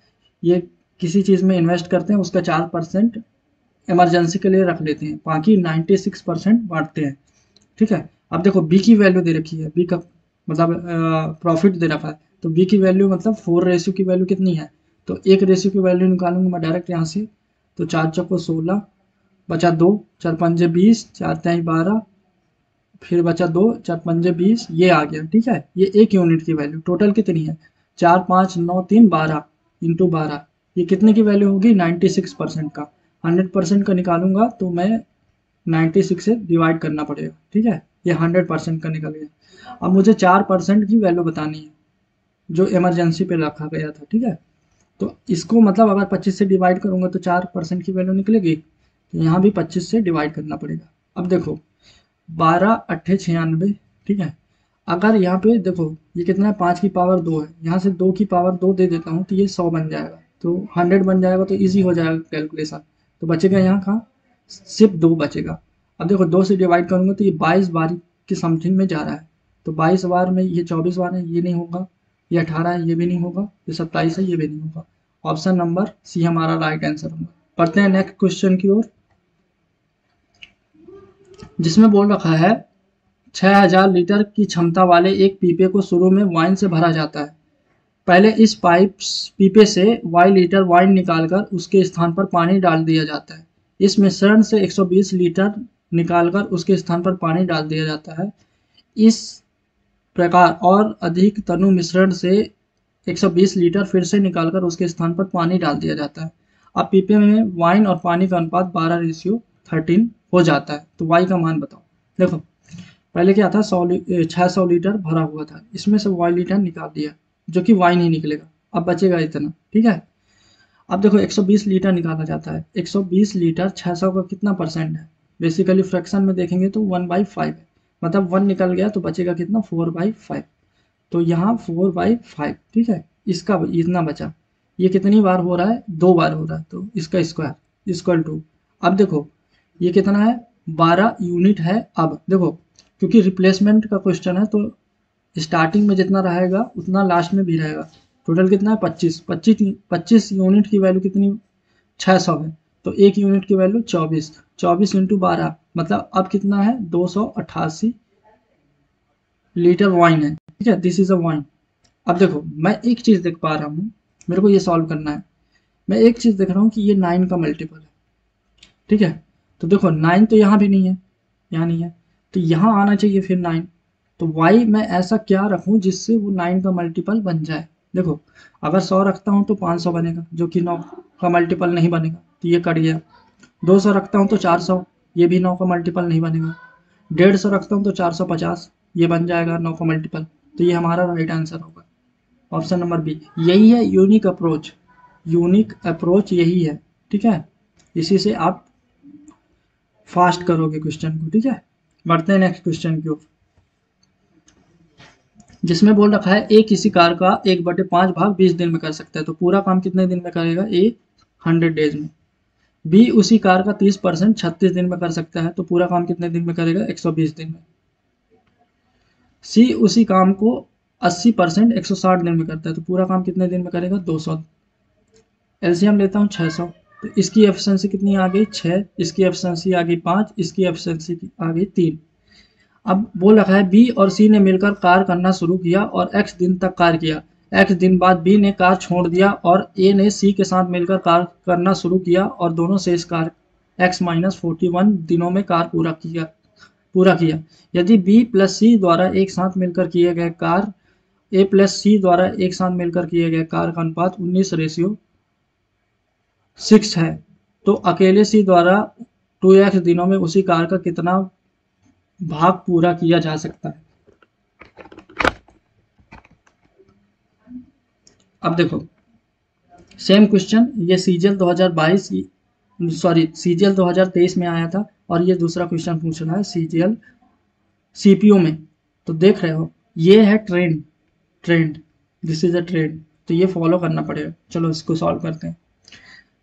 ये किसी चीज़ में इन्वेस्ट करते हैं, उसका 4% इमरजेंसी के लिए रख लेते हैं, बाकी 96% बांटते हैं, ठीक है। अब देखो बी की वैल्यू दे रखी है, बी का मतलब प्रॉफिट दे रखा है, तो बी की वैल्यू मतलब 4 रेशियो की वैल्यू कितनी है, तो 1 रेशियो की वैल्यू निकालूंगा मैं डायरेक्ट यहाँ से। तो 4 चौको 16, बचा 2, 4 पंजे 20, 4 तिहाई 12, फिर बचा 2, 4 पंजे 20, ये आ गया। ठीक है, ये 1 यूनिट की वैल्यू टोटल कितनी है, 4 5 9 3 12 इंटू 12, ये कितने की वैल्यू होगी 96% का। 100% का निकालूंगा तो मैं 96 से डिवाइड करना पड़ेगा। ठीक है, ये 100% का निकल गया। अब मुझे 4% की वैल्यू बतानी है जो इमरजेंसी पे रखा गया था। ठीक है, तो इसको मतलब अगर 25 से डिवाइड करूंगा तो 4% की वैल्यू निकलेगी, तो यहाँ भी 25 से डिवाइड करना पड़ेगा। अब देखो 12 8 96, ठीक है, अगर यहाँ पे देखो ये कितना है, 5 की पावर 2 है, यहाँ से 2 की पावर 2 दे देता हूँ तो ये 100 बन जाएगा, तो 100 बन जाएगा, तो ईजी हो जाएगा कैलकुलेशन। तो बचेगा यहाँ का सिर्फ 2 बचेगा। अब देखो 2 से डिवाइड करूंगा तो ये 22 बार के समथिंग में जा रहा है, तो 22 बार में ये 24 बार है, ये नहीं होगा, ये 18 है, ये भी नहीं होगा, ये 27 है, ये भी नहीं होगा। ऑप्शन नंबर सी हमारा राइट आंसर होगा। पढ़ते हैं नेक्स्ट क्वेश्चन की ओर, जिसमें बोल रखा है 6000 लीटर की क्षमता वाले एक पीपे को शुरू में वाइन से भरा जाता है। पहले इस पीपे से y लीटर वाइन निकालकर उसके स्थान पर पानी डाल दिया जाता है। इस मिश्रण से 120 लीटर निकालकर उसके स्थान पर पानी डाल दिया जाता है। इस प्रकार और अधिक तनु मिश्रण से 120 लीटर फिर से निकालकर उसके स्थान पर पानी डाल दिया जाता है। अब पीपे में वाइन और पानी का अनुपात 12:13 हो जाता है, तो y का मान बताओ। देखो पहले क्या था, 600 लीटर भरा हुआ था, इसमें से y लीटर निकाल दिया, जो कि वाइन ही निकलेगा, अब बचेगा इतना। ठीक है, अब देखो 120 लीटर निकाला जाता है, 120 लीटर 600 का कितना परसेंट है, बेसिकली फ्रैक्शन में देखेंगे तो 1/5 है, मतलब 1 निकल गया तो बचेगा कितना 4/5, तो यहाँ 4/5। ठीक है, इसका इतना बचा, ये कितनी बार हो रहा है, 2 बार हो रहा है, तो इसका स्क्वायर इक्वल टू, अब देखो ये कितना है 12 यूनिट है। अब देखो क्योंकि रिप्लेसमेंट का क्वेश्चन है, तो स्टार्टिंग में जितना रहेगा उतना लास्ट में भी रहेगा। टोटल कितना है 25, 25 यूनिट की वैल्यू कितनी 600 है, तो 1 यूनिट की वैल्यू 24, 24 इंटू 12, मतलब अब कितना है 288 लीटर वाइन है। ठीक है, दिस इज अ वाइन। अब देखो मैं एक चीज देख पा रहा हूँ, मेरे को ये सॉल्व करना है, मैं एक चीज देख रहा हूँ कि ये 9 का मल्टीपल है। ठीक है, तो देखो 9 तो यहाँ भी नहीं है, यहाँ नहीं है, तो यहाँ आना चाहिए फिर 9, तो y मैं ऐसा क्या रखूँ जिससे वो 9 का मल्टीपल बन जाए। देखो अगर 100 रखता हूँ तो 500 बनेगा, जो कि 9 का मल्टीपल नहीं बनेगा, तो ये कट गया। 200 रखता हूँ तो 400, ये भी 9 का मल्टीपल नहीं बनेगा। 150 रखता हूँ तो 450, ये बन जाएगा 9 का मल्टीपल, तो ये हमारा राइट आंसर होगा, ऑप्शन नंबर बी। यही है यूनिक अप्रोच, यूनिक अप्रोच यही है। ठीक है, इसी से आप फास्ट करोगे क्वेश्चन को। ठीक है, बढ़ते हैं नेक्स्ट क्वेश्चन की ओर, जिसमें बोल रखा है ए किसी कार का 1/5 भाग 20 दिन में कर सकता है, तो पूरा काम कितने दिन में करेगा, ए 100 डेज में। बी उसी कार का 30% 36 दिन में कर सकता है, तो पूरा काम कितने दिन में करेगा, 120 दिन में। सी उसी काम को 80% 160 दिन में करता है, तो पूरा काम कितने दिन में करेगा, 200। एलसीएम लेता हूँ 600, तो इसकी एफिशिएंसी कितनी आ गई 6, इसकी एफिशिएंसी आ गई 5, इसकी एफिशिएंसी आ गई 3। अब बोल रखा है बी और सी ने मिलकर कार्य करना शुरू किया और एक्स दिन तक कार्य किया। एक्स दिन बाद बी ने कार्य छोड़ दिया और ए ने सी के साथ मिलकर कार्य करना शुरू किया और दोनों से इस कार्य x-41 दिनों में कार्य पूरा किया। यदि बी प्लस सी द्वारा एक साथ मिलकर किए गए कार्य ए प्लस सी द्वारा एक साथ मिलकर किए गए कार्य का अनुपात 19:6 है, तो अकेले सी द्वारा 2x दिनों में उसी कार्य का कितना भाग पूरा किया जा सकता है। अब देखो सेम क्वेश्चन, ये सीजीएल 2022 सॉरी सीजीएल 2023 में आया था, और ये दूसरा क्वेश्चन पूछ रहा है सीजीएल सीपीओ में। तो देख रहे हो ये है trend, this is a trend, तो ये फॉलो करना पड़ेगा। चलो इसको सॉल्व करते हैं।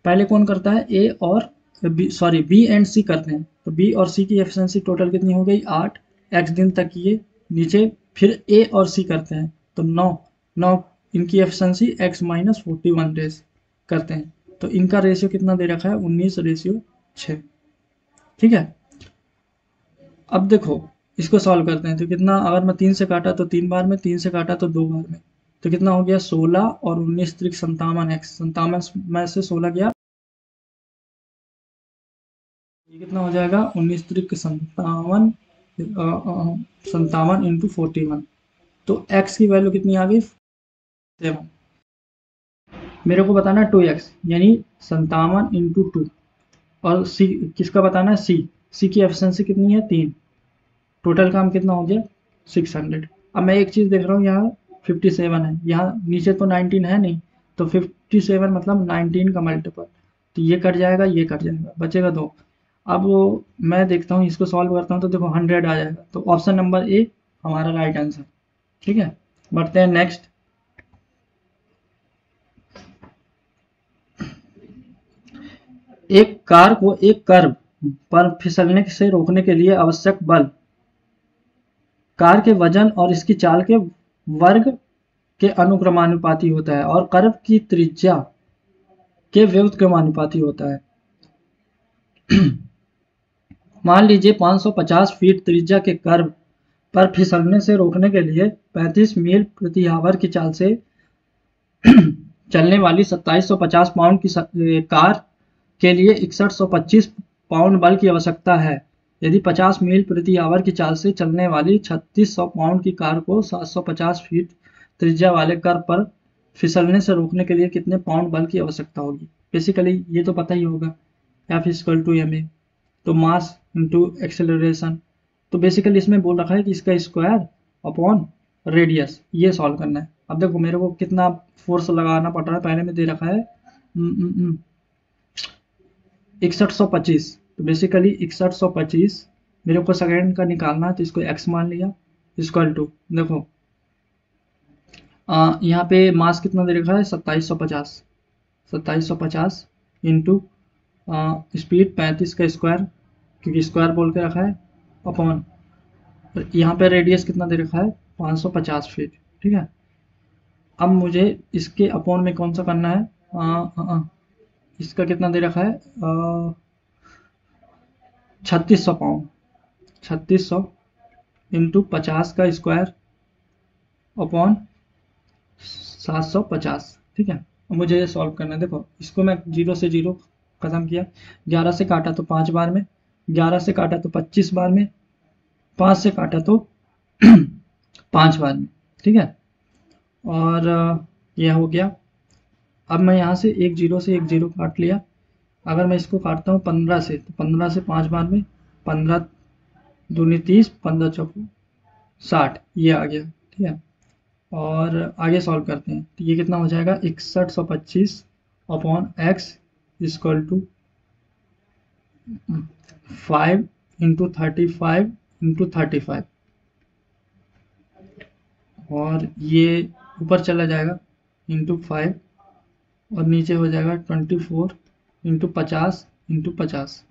पहले कौन करता है, ए और बी एंड सी करते हैं, तो बी और सी की एफिशिएंसी टोटल कितनी हो गई 8, एक्स दिन तक किए नीचे, फिर ए और सी करते हैं तो 9 इनकी एफिशिएंसी x-41 डेज करते हैं, तो इनका रेशियो कितना दे रखा है 19:6। ठीक है, अब देखो इसको सॉल्व करते हैं तो कितना, अगर मैं 3 से काटा तो 3 बार में, 3 से काटा तो 2 बार में, तो कितना हो गया 16 और 19 त्रिक 57x, 57 में से 16 गया, ये कितना हो जाएगा 19 त्रिक 57, 57 इंटू 41, तो x की वैल्यू कितनी आ गई 7। मेरे को बताना है 2x यानी 57 इंटू 2, और c किसका बताना है, c की एफिशिएंसी कितनी है 3, टोटल काम कितना हो गया 600। अब मैं एक चीज़ देख रहा हूँ यहाँ 57 है, यहाँ नीचे तो 19 है नहीं, तो 57 मतलब 19 का मल्टीपल, तो ये कट जाएगा, ये कट जाएगा, बचेगा 2। अब मैं देखता हूँ इसको सॉल्व करता हूँ तो देखो 100 आ जाएगा, तो ऑप्शन नंबर ए हमारा राइट आंसर। ठीक है, बढ़ते हैं नेक्स्ट। एक कार को एक कर्व पर फिसलने से रोकने के लिए आवश्यक बल कार के वजन और इसकी चाल के वर्ग के अनुक्रमानुपाती होता है और कर्व की त्रिज्या के व्युत्क्रमानुपाती होता है। मान लीजिए 550 फीट त्रिज्या के कर्व पर फिसलने से रोकने के लिए 35 मील प्रति आवर की चाल से चलने वाली 2750 पाउंड की कार के लिए 6125 पाउंड बल की आवश्यकता है। यदि 50 मील प्रति आवर की चाल से चलने वाली 3600 पाउंड की कार को 750 फीट त्रिज्या वाले कर्व पर फिसलने से रोकने के लिए कितने पाउंड बल की आवश्यकता होगी। बेसिकली ये तो पता ही होगा, F equal to M A, तो मास इंटू एक्सेलरेशन। तो बेसिकली इसमें बोल रखा है कि इसका स्क्वायर अपॉन रेडियस, ये सॉल्व करना है। अब देखो मेरे को कितना फोर्स लगाना पड़ रहा है, पहले में दे रखा है 6125, तो बेसिकली 6125 मेरे को सेकेंड का निकालना है, तो इसको x मान लिया, इक्वल टू देखो यहाँ पे मास कितना दे रखा है 2750, 2750 इंटू स्पीड 35 का स्क्वायर, क्योंकि स्क्वायर बोल के रखा है, अपॉन यहाँ पे रेडियस कितना दे रखा है 550 फीट। ठीक है, अब मुझे इसके अपॉन में कौन सा करना है, इसका कितना दे रखा है 3600 पाउंड, 3600 इंटू 50 का स्क्वायर अपॉन 750। ठीक है, अब मुझे ये सॉल्व करना है। देखो इसको मैं 0 से 0 खत्म किया, 11 से काटा तो 5 बार में, 11 से काटा तो 25 बार में, 5 से काटा तो 5 बार में। ठीक है, और यह हो गया। अब मैं यहाँ से एक जीरो काट लिया, अगर मैं इसको काटता हूँ 15 से, तो 15 से 5 बार में, 15 दूनी 30, 15 चौको 60, ये आ गया। ठीक है, और आगे सॉल्व करते हैं, तो ये कितना हो जाएगा 6125 upon X equal to 5 into 35 into 35, और ये ऊपर चला जाएगा इंटू 5, और नीचे हो जाएगा 24 इंटू 50 इंटू 50।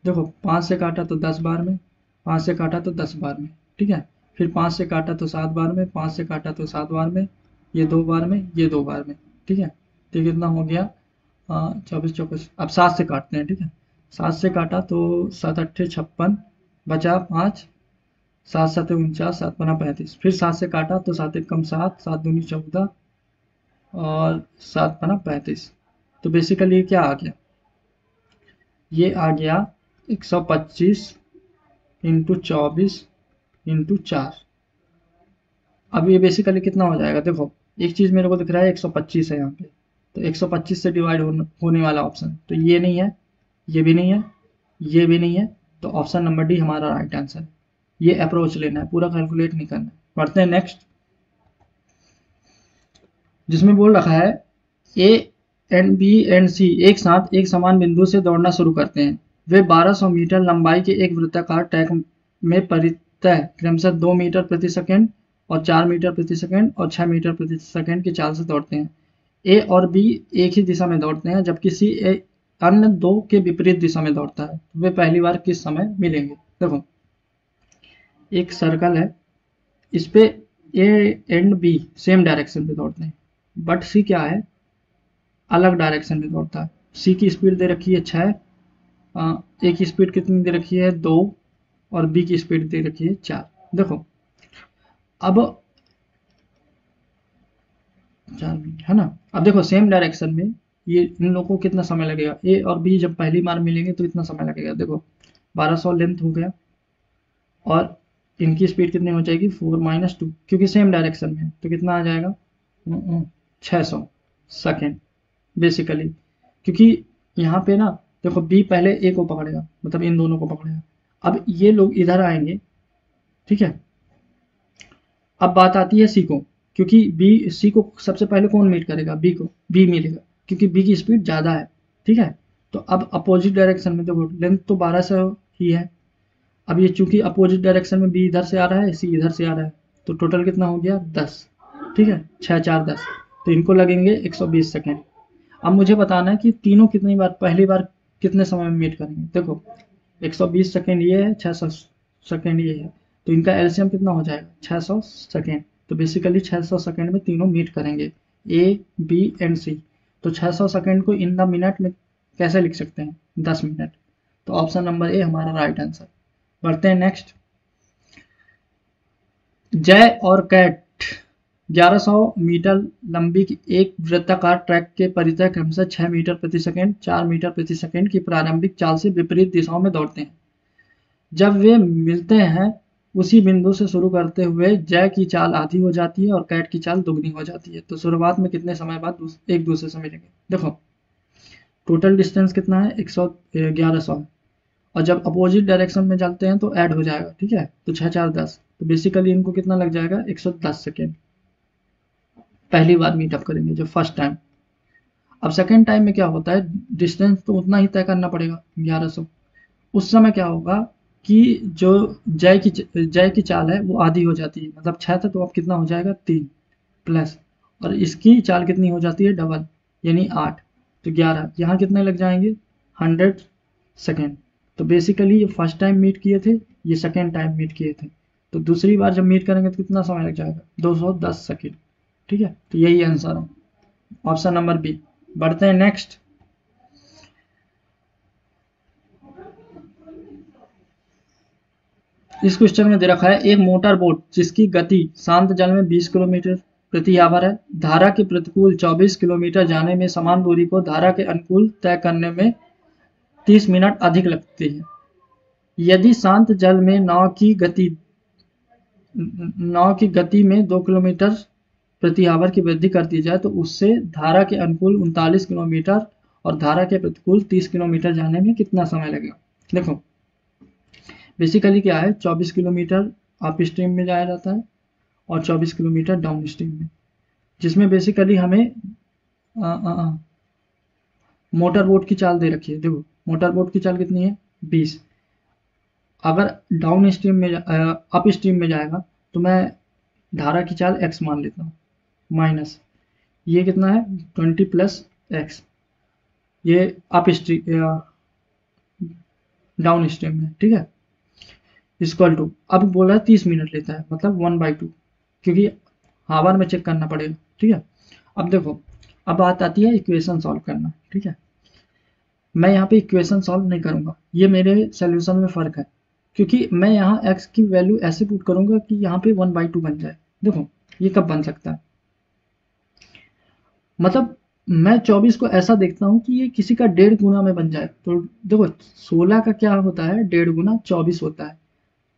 देखो 5 से काटा तो 10 बार में, 5 से काटा तो 10 बार में। ठीक है, फिर 5 से काटा तो 7 बार में, 5 से काटा तो 7 बार में, ये 2 बार में, ये 2 बार में। ठीक है, तो कितना हो गया 24 24, अब 7 से काटते हैं। ठीक है, 7 से काटा तो 7 अट्ठे 56, बचा 5, 7 सते 49, 7 बना 35, फिर 7 से काटा तो 7 एक कम 7, 7 दूनी 14, और 7 बना 35। तो बेसिकली ये क्या आ गया, ये आ गया 125 इंटू 24 इंटू 4। अब ये बेसिकली कितना हो जाएगा, देखो एक चीज़ मेरे को दिख रहा है 125 है यहाँ पे, तो 125 से डिवाइड होने वाला ऑप्शन, तो ये नहीं है, ये भी नहीं है, ये भी नहीं है, तो ऑप्शन नंबर डी हमारा राइट आंसर है। ये अप्रोच लेना है, पूरा कैलकुलेट नहीं करना है। पढ़ते हैं नेक्स्ट, जिसमें बोल रखा है ए एंड बी एंड सी एक साथ एक समान बिंदु से दौड़ना शुरू करते हैं। वे 1200 मीटर लंबाई के एक वृत्ताकार ट्रैक में परितः क्रमशः 2 मीटर प्रति सेकंड और 4 मीटर प्रति सेकंड और 6 मीटर प्रति सेकंड की चाल से दौड़ते हैं। ए और बी एक ही दिशा में दौड़ते हैं, जबकि सी अन्य दो के विपरीत दिशा में दौड़ता है। वे पहली बार किस समय मिलेंगे। देखो एक सर्कल है, इस पे A and B same direction पे दौड़ते हैं, बट सी क्या है अलग डायरेक्शन में दौड़ता है। सी की स्पीड दे रखी है 6, ए की स्पीड कितनी दे रखी है 2, और बी की स्पीड दे रखी है 4। देखो अब 4 मिनट है ना। अब देखो सेम डायरेक्शन में ये इन लोगों को कितना समय लगेगा, ए और बी जब पहली बार मिलेंगे तो इतना समय लगेगा। देखो 1200 लेंथ हो गया और इनकी स्पीड कितनी हो जाएगी 4 - 2, क्योंकि सेम डायरेक्शन में है तो कितना आ जाएगा 600 सेकेंड बेसिकली। क्योंकि यहाँ पे ना देखो बी पहले ए को पकड़ेगा, मतलब इन दोनों को पकड़ेगा। अब ये लोग इधर आएंगे, ठीक है। अब बात आती है सी को, क्योंकि बी सी को सबसे पहले कौन मीट करेगा, बी को, बी मिलेगा क्योंकि बी की स्पीड ज़्यादा है, ठीक है। तो अब अपोजिट डायरेक्शन में देखो लेंथ तो 1200 ही है। अब ये चूंकि अपोजिट डायरेक्शन में बी इधर से आ रहा है, सी इधर से आ रहा है, तो टोटल कितना हो गया 10, ठीक है। 6 4 10, तो इनको लगेंगे 120 सेकेंड। अब मुझे बताना है कि तीनों कितनी बार, पहली बार कितने समय में मीट करेंगे। देखो 120 सेकेंड ये है, 600 सेकेंड ये है, तो इनका एलसीएम कितना हो जाएगा 600 सेकेंड। तो बेसिकली 600 सेकेंड में तीनों मीट करेंगे, ए बी एंड सी। तो 600 सेकेंड को इन द मिनट में कैसे लिख सकते हैं, 10 मिनट। तो ऑप्शन नंबर ए हमारा राइट आंसर। बढ़ते हैं नेक्स्ट। जय और कैट 1100 मीटर लंबी एक वृत्ताकार ट्रैक के परितः क्रमशः 6 मीटर प्रति सेकंड, 4 मीटर प्रति सेकंड की प्रारंभिक चाल से विपरीत दिशाओं में दौड़ते हैं। जब वे मिलते हैं उसी बिंदु से शुरू करते हुए जय की चाल आधी हो जाती है और कैट की चाल दुगनी हो जाती है। तो शुरुआत में कितने समय बाद एक दूसरे से मिलेंगे। देखो टोटल डिस्टेंस कितना है 1100 है, और जब अपोजिट डायरेक्शन में चलते हैं तो ऐड हो जाएगा, ठीक है। तो 6 4 10, तो बेसिकली इनको कितना लग जाएगा 110 सेकेंड। पहली बार मीटअप करेंगे जब फर्स्ट टाइम। अब सेकेंड टाइम में क्या होता है, डिस्टेंस तो उतना ही तय करना पड़ेगा 1100। उस समय क्या होगा कि जो जय की चाल है वो आधी हो जाती है, मतलब 6 था तो अब कितना हो जाएगा 3 प्लस, और इसकी चाल कितनी हो जाती है डबल, यानी 8, तो 11। यहाँ कितने लग जाएंगे 100 सेकेंड। तो बेसिकली ये फर्स्ट टाइम मीट किए थे, ये सेकेंड टाइम मीट किए थे, तो दूसरी बार जब मीट करेंगे तो कितना समय लग जाएगा 210 सेकेंड, ठीक है। तो यही आंसर है, ऑप्शन नंबर बी। बढ़ते हैं नेक्स्ट। इस क्वेश्चन में दे रखा है एक मोटर बोट जिसकी गति शांत जल में 20 किलोमीटर प्रति आवर है, धारा के प्रतिकूल 24 किलोमीटर जाने में समान दूरी को धारा के अनुकूल तय करने में 30 मिनट अधिक लगती है। यदि शांत जल में नाव की गति में 2 किलोमीटर प्रति आवर की वृद्धि कर दी जाए तो उससे धारा के अनुकूल 39 किलोमीटर और धारा के प्रतिकूल 30 किलोमीटर जाने में कितना समय लगेगा। देखो बेसिकली क्या है, 24 किलोमीटर अप स्ट्रीम में जाया जाता है और 24 किलोमीटर डाउन स्ट्रीम में, जिसमें बेसिकली हमें मोटर बोट की चाल दे रखी है। देखो मोटर बोट की चाल कितनी है 20। अगर डाउन स्ट्रीम में अप स्ट्रीम में जाएगा तो मैं धारा की चाल x मान लेता हूँ, माइनस ये कितना है 20 प्लस x, ये अप स्ट्रीम डाउन स्ट्रीम में, ठीक है। इक्वल टू, अब बोला है 30 मिनट लेता है, मतलब 1/2, क्योंकि हावर में चेक करना पड़ेगा, ठीक है। अब देखो अब बात आती है इक्वेशन सॉल्व करना, ठीक है। मैं यहाँ पे इक्वेशन सॉल्व नहीं करूँगा, ये मेरे सोल्यूशन में फ़र्क है, क्योंकि मैं यहाँ x की वैल्यू ऐसे पुट करूँगा कि यहाँ पे 1/2 बन जाए। देखो ये कब बन सकता है, मतलब मैं 24 को ऐसा देखता हूँ कि ये किसी का 1.5 गुना में बन जाए। तो देखो 16 का क्या होता है 1.5 गुना 24 होता है,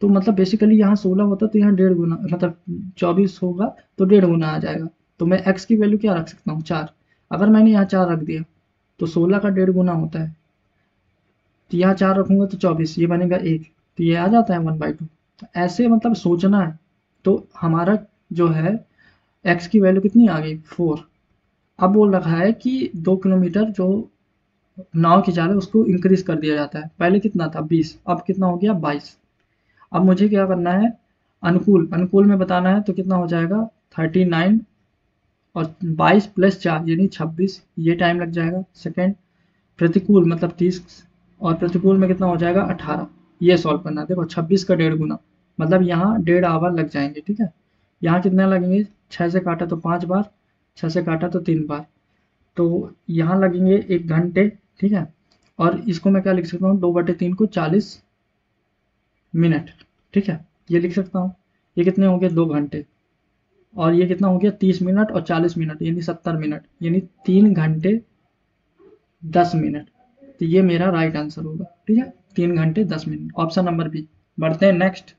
तो मतलब बेसिकली यहाँ 16 होता तो यहाँ 1.5 गुना, मतलब 24 होगा तो 1.5 गुना आ जाएगा। तो मैं x की वैल्यू क्या रख सकता हूँ 4। अगर मैंने यहाँ 4 रख दिया तो 16 का 1.5 गुना होता है, तो यहाँ 4 रखूंगा तो 24, ये बनेगा 1, तो ये आ जाता है 1/2। तो ऐसे मतलब सोचना है। तो हमारा जो है x की वैल्यू कितनी आ गई 4। अब बोल रखा है कि 2 किलोमीटर जो नाव की चाल है उसको इंक्रीज कर दिया जाता है, पहले कितना था 20, अब कितना हो गया 22। अब मुझे क्या करना है, अनुकूल अनुकूल में बताना है, तो कितना हो जाएगा 39 और 22 प्लस 4 यानी 26, ये टाइम लग जाएगा सेकेंड। प्रतिकूल मतलब 30, और प्रतिकूल में कितना हो जाएगा 18, ये सॉल्व करना है। देखो 26 का 1.5 गुना, मतलब यहाँ 1.5 आवर लग जाएंगे, ठीक है। यहाँ कितने लगेंगे, 6 से काटा तो 5 बार, 6 से काटा तो 3 बार, तो यहाँ लगेंगे 1 घंटे, ठीक है। और इसको मैं क्या लिख सकता हूँ 2/3 को 40 मिनट, ठीक है, ये लिख सकता हूँ। ये कितने हो गए 2 घंटे, और ये कितना हो गया 30 मिनट और 40 मिनट यानी 70 मिनट, यानी 3 घंटे 10 मिनट। तो ये मेरा राइट आंसर होगा, ठीक है, 3 घंटे 10 मिनट, ऑप्शन नंबर बी। बढ़ते हैं नेक्स्ट।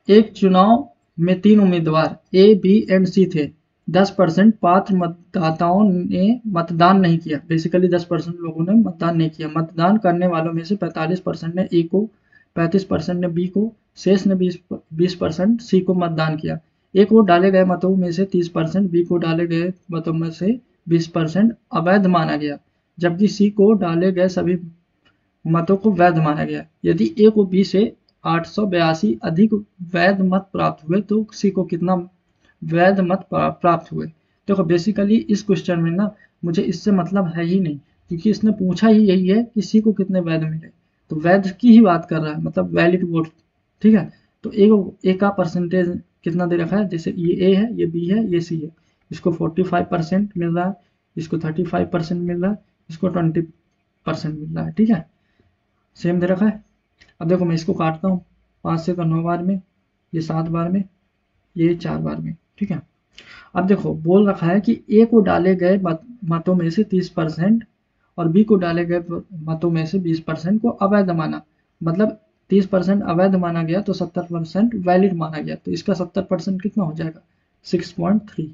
एक चुनाव में 3 उम्मीदवार ए, बी एंड सी थे। 10% पात्र मतदाताओं ने मतदान नहीं किया। बेसिकली 10% लोगों ने मतदान नहीं किया। मतदान करने वालों में से 45% ने ए को, 35% ने बी को, शेष ने 20% सी को मतदान किया। ए को डाले गए मतों में से 30%, बी को डाले गए मतों में से 20% अवैध माना गया, जबकि सी को डाले गए सभी मतों को वैध माना गया। यदि ए को बी से 882 अधिक वैध मत प्राप्त हुए तो सी को कितना वैध मत प्राप्त हुए। देखो बेसिकली इस क्वेश्चन में ना मुझे इससे मतलब है ही नहीं, क्योंकि इसने पूछा ही यही है कि सी को कितने वैध मिले, तो वैध की ही बात कर रहा है, मतलब वैलिड वोट, ठीक है। तो ए का परसेंटेज कितना दे रखा है, जैसे ये ए है, ये बी है, ये सी है। इसको 45% मिल रहा है, इसको 35% मिल रहा है, इसको 20% मिल रहा है, ठीक है, सेम दे रखा है। अब देखो मैं इसको काटता हूँ, 5 से तो 9 बार में, ये 7 बार में, ये 4 बार में, ठीक है। अब देखो बोल रखा है कि ए को डाले गए मतों में से 30% और बी को डाले गए मतों में से 20% को अवैध माना, मतलब 30% अवैध माना गया तो 70% वैलिड माना गया। तो इसका 70% कितना हो जाएगा 6.3।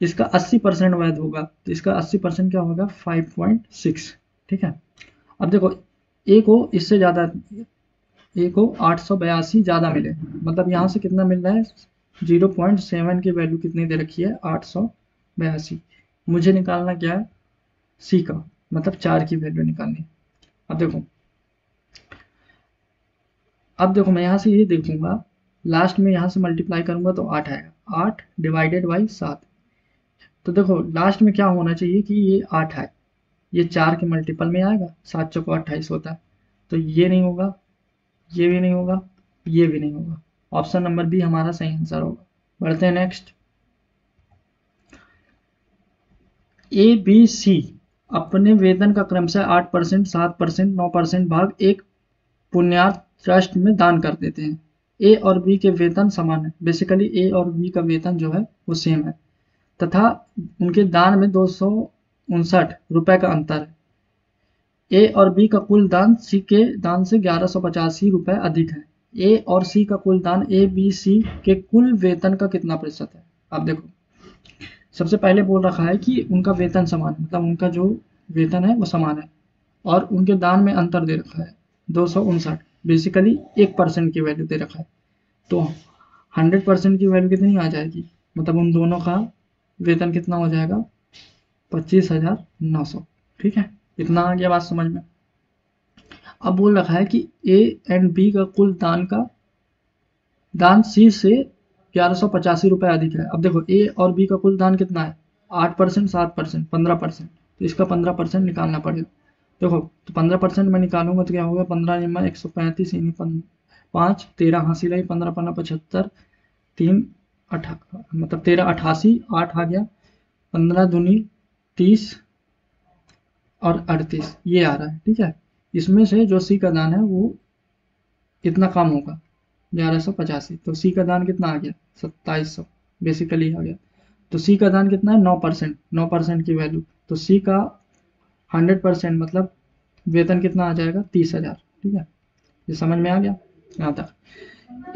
इसका 80% वैध होगा तो इसका 80% क्या होगा 5.6, ठीक है। अब देखो ए को इससे ज़्यादा, ए को 882 ज़्यादा मिले, मतलब यहाँ से कितना मिल रहा है 0.7 की वैल्यू कितनी दे रखी है 882। मुझे निकालना क्या है सी का, मतलब 4 की वैल्यू निकालनी है। अब देखो, अब देखो मैं यहाँ से ये देखूंगा, लास्ट में यहाँ से मल्टीप्लाई करूंगा तो 8 आएगा, 8 डिवाइडेड बाई 7। तो देखो लास्ट में क्या होना चाहिए कि ये 8 है, ये 4 के मल्टीपल में आएगा, 7 चौको 28 होता है, तो ये नहीं होगा, ये भी नहीं होगा, ये भी नहीं होगा। ऑप्शन नंबर बी हमारा सही आंसर होगा। बढ़ते हैं नेक्स्ट। ए बी सी अपने वेतन का क्रमशः 8%, 7%, 9% भाग एक पुण्यार्थ ट्रस्ट में दान कर देते हैं। ए और बी के वेतन समान है, बेसिकली ए और बी का वेतन जो है वो सेम है, तथा उनके दान में 259 रुपए का अंतर है। ए और बी का कुल दान सी के दान से 1185 रुपए अधिक है। ए और सी का कुल दान ए बी सी के कुल वेतन का कितना प्रतिशत है। अब देखो सबसे पहले बोल रखा है कि उनका वेतन समान है, मतलब उनका जो वेतन है वो समान है, और उनके दान में अंतर दे रखा है 259, बेसिकली 1% की वैल्यू दे रखा है। तो 100% की वैल्यू कितनी आ जाएगी, मतलब उन दोनों का वेतन कितना हो जाएगा 25,900, ठीक है। इतना आ गया बात समझ में। अब बोल रखा है कि ए एंड बी का कुल दान सी से 1185 रुपये अधिक है। अब देखो ए और बी का कुल दान कितना है 8%, 7%, 15%, तो इसका 15% निकालना पड़ेगा। देखो तो 15% में निकालूंगा तो क्या होगा 15 जमा 135 यानी 5 13 हासिल रही, 15 15 75, 3 मतलब 13 88, 8 आ गया, 15 दूनी 30 और 38 ये आ रहा है, ठीक है। इसमें से जो सी का दान है वो इतना कम होगा 1185, तो सी का दान कितना आ गया 2700 बेसिकली आ गया। तो सी का दान कितना है 9%, 9% की वैल्यू, तो सी का 100% मतलब वेतन कितना आ जाएगा 30,000, ठीक है। ये समझ में आ गया यहाँ तक।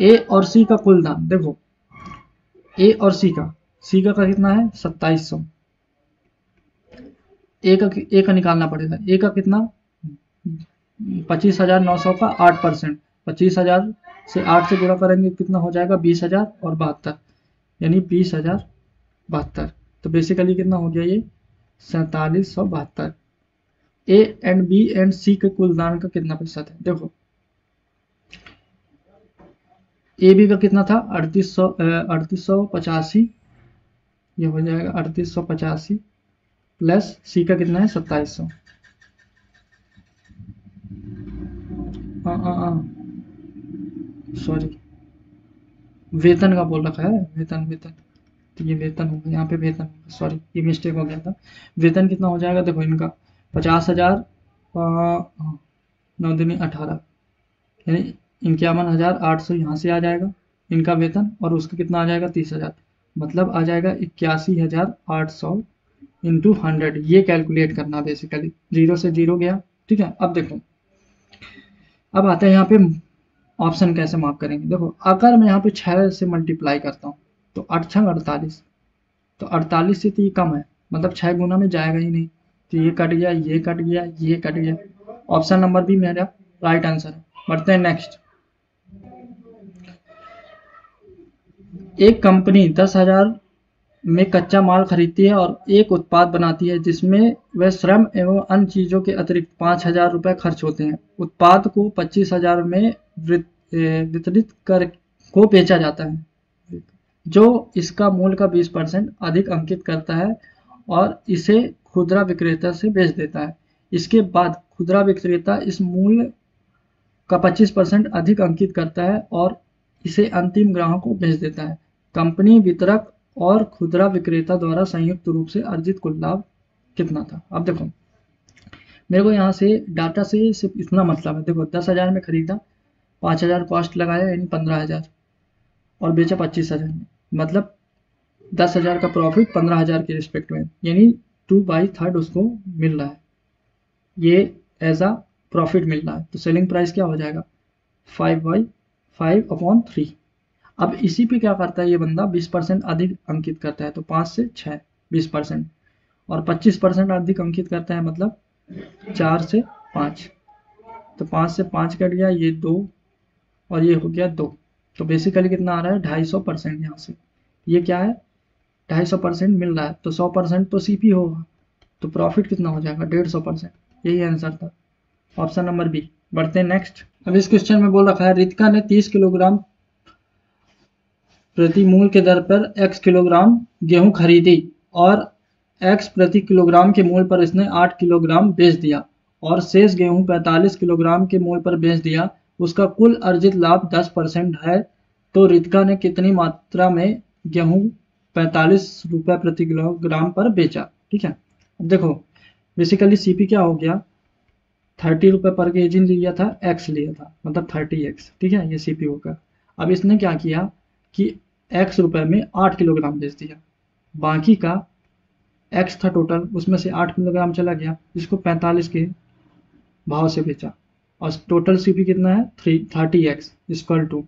ए और सी का कुल दान देखो, ए और सी का कितना है 2700, ए का निकालना पड़ेगा, ए का कितना 25,900 का 8%, 25,000 से 8 से गुणा करेंगे कितना हो जाएगा 20,000 और 72, यानी 20,072। तो बेसिकली कितना हो गया ये 4772। ए एंड बी एंड सी के कुल दान का कितना प्रतिशत है देखो, ए बी का कितना था 3885, ये हो जाएगा 3885 प्लस सी का कितना है 2700। सॉरी वेतन का बोल रखा है, वेतन वेतन, तो ये वेतन होगा, यहाँ पे वेतन होगा, सॉरी ये मिस्टेक हो गया था। वेतन कितना हो जाएगा देखो इनका 50,000, 9 दूनी 18, यानी 51,800 यहाँ से आ जाएगा इनका वेतन, और उसका कितना आ जाएगा 30,000, मतलब आ जाएगा 81,800 इंटू 100। ये कैलकुलेट करना बेसिकली, जीरो से जीरो गया। ठीक है, अब देखो, अब आता है यहाँ पे ऑप्शन कैसे मार्क करेंगे। देखो, अगर मैं यहाँ पे 6 से मल्टीप्लाई करता हूँ तो 8 छंग 48, तो 48 से तो ये कम है, मतलब 6 गुना में जाएगा ही नहीं, तो ये कट गया, ये कट गया, ये कट गया। ऑप्शन नंबर बी मेरा राइट आंसर है। बढ़ते हैं नेक्स्ट। एक कंपनी 10,000 में कच्चा माल खरीदती है और एक उत्पाद बनाती है जिसमें वह श्रम एवं अन्य चीजों के अतिरिक्त 5,000 रुपये खर्च होते हैं। उत्पाद को 25,000 में वितरित कर को बेचा जाता है, जो इसका मूल्य का 20% अधिक अंकित करता है और इसे खुदरा विक्रेता से बेच देता है। इसके बाद खुदरा विक्रेता इस मूल्य का 25% अधिक अंकित करता है और इसे अंतिम ग्राहक को बेच देता है। कंपनी, वितरक और खुदरा विक्रेता द्वारा संयुक्त रूप से अर्जित कुल लाभ कितना था। अब देखो, मेरे को यहाँ से डाटा से सिर्फ इतना मतलब है। देखो, 10,000 में खरीदा, 5,000 कॉस्ट लगाया यानी 15,000, और बेचा 25,000 में, मतलब 10,000 का प्रॉफिट 15,000 के रिस्पेक्ट में, यानी 2/3 उसको मिल रहा है, ये एज अ प्रॉफिट मिल रहा है। तो सेलिंग प्राइस क्या हो जाएगा 5/5/3। अब इसी पे क्या करता है ये बंदा, 20% अधिक अंकित करता है, तो 5 से 6 20%, और 25% अधिक अंकित करता है, मतलब 4 से 5, तो 5 से 5 कट गया, ये 2 और ये हो गया 2, तो बेसिकली कितना आ रहा है 250% यहाँ से। ये क्या है 250% मिल रहा है, तो 100% तो सीपी होगा, तो प्रॉफिट कितना हो जाएगा 150%। यही आंसर था, ऑप्शन नंबर बी। बढ़ते हैं नेक्स्ट। अब इस क्वेश्चन में बोल रखा है, रितिका ने 30 किलोग्राम प्रति मूल के दर पर x किलोग्राम गेहूं खरीदी और x प्रति किलोग्राम के मूल पर इसने 8 किलोग्राम बेच दिया और शेष गेहूं 45 किलोग्राम के मूल पर बेच दिया। उसका कुल अर्जित लाभ 10% है, तो रितिका ने कितनी मात्रा में गेहूं 45 रुपए प्रति किलोग्राम पर बेचा। ठीक है, अब देखो बेसिकली सीपी क्या हो गया, 30 रुपये पर केजी लिया था, एक्स लिया था, मतलब 30x। ठीक है, ये सीपी होगा। अब इसने क्या किया कि x रुपए में 8 किलोग्राम बेच दिया, बाकी का x था टोटल, उसमें से 8 किलोग्राम चला गया, जिसको 45 के भाव से बेचा, और टोटल सीपी कितना है 30x इक्वल टू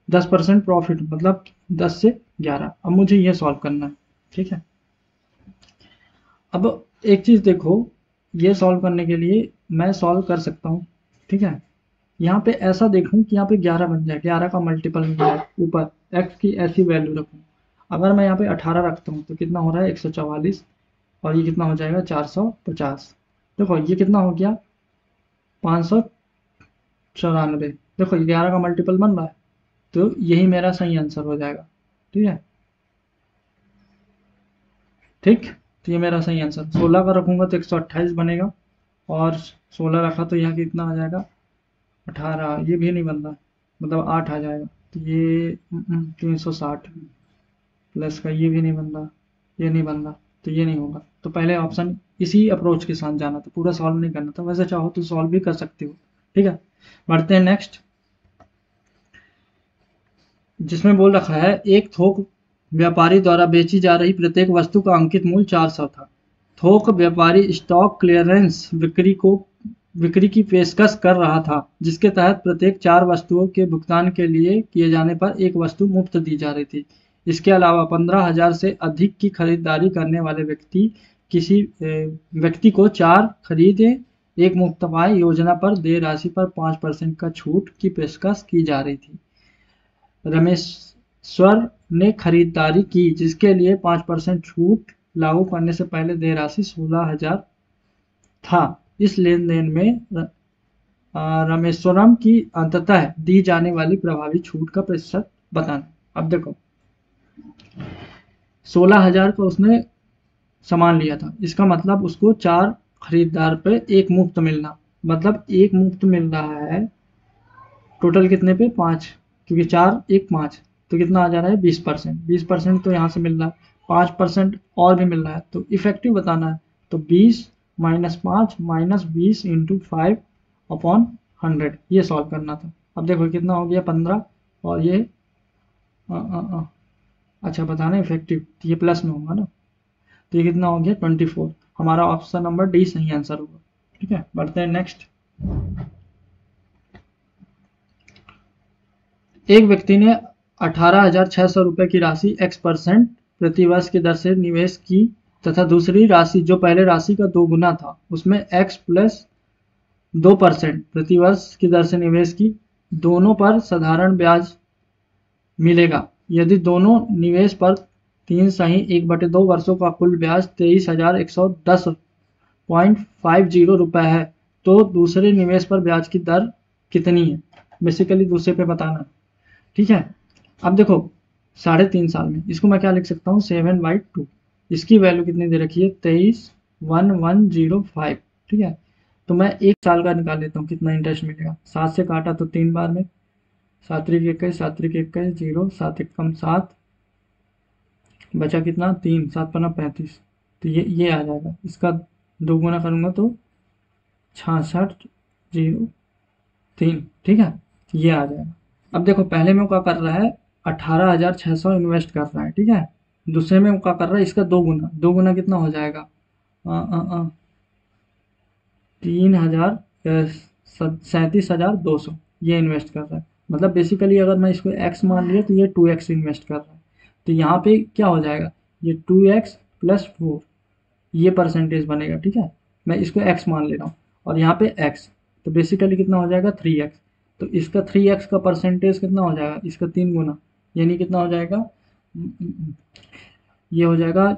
10% प्रॉफिट, मतलब 10 से 11। अब मुझे ये सॉल्व करना है। ठीक है, अब एक चीज देखो, ये सॉल्व करने के लिए मैं सॉल्व कर सकता हूँ। ठीक है, यहाँ पे ऐसा देखूं कि यहाँ पे 11 बन जाए, 11 का मल्टीपल मिल जाए, ऊपर x की ऐसी वैल्यू रखूं। अगर मैं यहाँ पे 18 रखता हूँ तो कितना हो रहा है 144, और ये कितना हो जाएगा 450। देखो ये कितना हो गया 594। देखो 11 का मल्टीपल बन रहा है, तो यही मेरा सही आंसर हो जाएगा। ठीक है, ठीक, तो ये मेरा सही आंसर। 16 का रखूंगा तो 128 बनेगा, और 16 रखा तो यहाँ कितना आ जाएगा 18, ये भी नहीं बन रहा, मतलब 8 आ जाएगा, तो ये 360 प्लस का ये भी नहीं बन रहा, ये नहीं बन रहा, तो ये नहीं होगा। तो पहले ऑप्शन इसी अप्रोच के साथ जाना था, पूरा सॉल्व नहीं करना था। वैसे चाहो तो सॉल्व भी कर सकते हो। ठीक है, बढ़ते हैं नेक्स्ट, जिसमें बोल रखा है एक थोक व्यापारी द्वारा बेची जा रही प्रत्येक वस्तु का अंकित मूल्य 400 था। थोक व्यापारी स्टॉक क्लियरेंस बिक्री की पेशकश कर रहा था, जिसके तहत प्रत्येक 4 वस्तुओं के भुगतान के लिए किए जाने पर एक वस्तु मुफ्त दी जा रही थी। इसके अलावा 15,000 से अधिक की खरीदारी करने वाले किसी व्यक्ति को 4 खरीदे एक मुफ्त पाए योजना पर देय राशि पर 5% का छूट की पेशकश की जा रही थी। रमेश्वर ने खरीदारी की जिसके लिए 5% छूट लागू करने से पहले देय राशि 16,000 था। इस लेन देन में रामेश्वरम की अंततः दी जाने वाली प्रभावी छूट का प्रतिशत बताना। अब देखो 16,000 का उसने सामान लिया था, इसका मतलब उसको 4 खरीदार पे एक मुफ्त मिलना, मतलब एक मुफ्त मिल रहा है टोटल कितने पे 5, क्योंकि 4 1 5, तो कितना आ जा रहा है 20%। 20% तो यहाँ से मिल रहा है, 5% और भी मिल रहा है, तो इफेक्टिव बताना है, तो 20 -5 -20 × 5, अपॉन 100, ये सॉल्व करना था। अब देखो कितना हो गया 15, और ये अ, अ, अ, अच्छा बताना इफेक्टिव, ये प्लस में होगा ना, तो ये कितना हो गया 24। हमारा ऑप्शन नंबर डी सही आंसर होगा। ठीक है, बढ़ते हैं नेक्स्ट। एक व्यक्ति ने 18,600 रुपए की राशि x% प्रतिवर्ष की दर से निवेश की, तथा दूसरी राशि जो पहले राशि का 2 गुना था उसमें x प्लस 2% प्रतिवर्ष की दर से निवेश की, दोनों पर साधारण ब्याज मिलेगा। यदि दोनों निवेश पर 3 1/2 वर्षों का कुल ब्याज 23,110.50 रुपए है, तो दूसरे निवेश पर ब्याज की दर कितनी है? बेसिकली दूसरे पे बताना। ठीक है, अब देखो 3.5 साल में इसको मैं क्या लिख सकता हूँ 7/2, इसकी वैल्यू कितनी दे रखी है 23,1105। ठीक है, तो मैं 1 साल का निकाल लेता हूँ कितना इंटरेस्ट मिलेगा। 7 से काटा तो 3 बार में, 7 3 21, 7 3 21 0, 7 1 कम 7, बचा कितना 3, 7 पन्ना 35, तो ये आ जाएगा। इसका 2 गुना करूंगा तो 66,003। ठीक है, ये आ जाएगा। अब देखो पहले में वो क्या कर रहा है 18,600 इन्वेस्ट कर रहा है। ठीक है, दूसरे में वो क्या कर रहा है इसका 2 गुना, 2 गुना कितना हो जाएगा 37,200 ये इन्वेस्ट कर रहा है। मतलब बेसिकली अगर मैं इसको x मान लिया तो ये 2x इन्वेस्ट कर रहा है। तो यहाँ पे क्या हो जाएगा ये 2x प्लस 4, ये परसेंटेज बनेगा। ठीक है, मैं इसको x मान ले रहा हूँ और यहाँ पे x, तो बेसिकली कितना हो जाएगा 3x। तो इसका 3x का परसेंटेज कितना हो जाएगा इसका 3 गुना, यानी कितना हो जाएगा ये हो जाएगा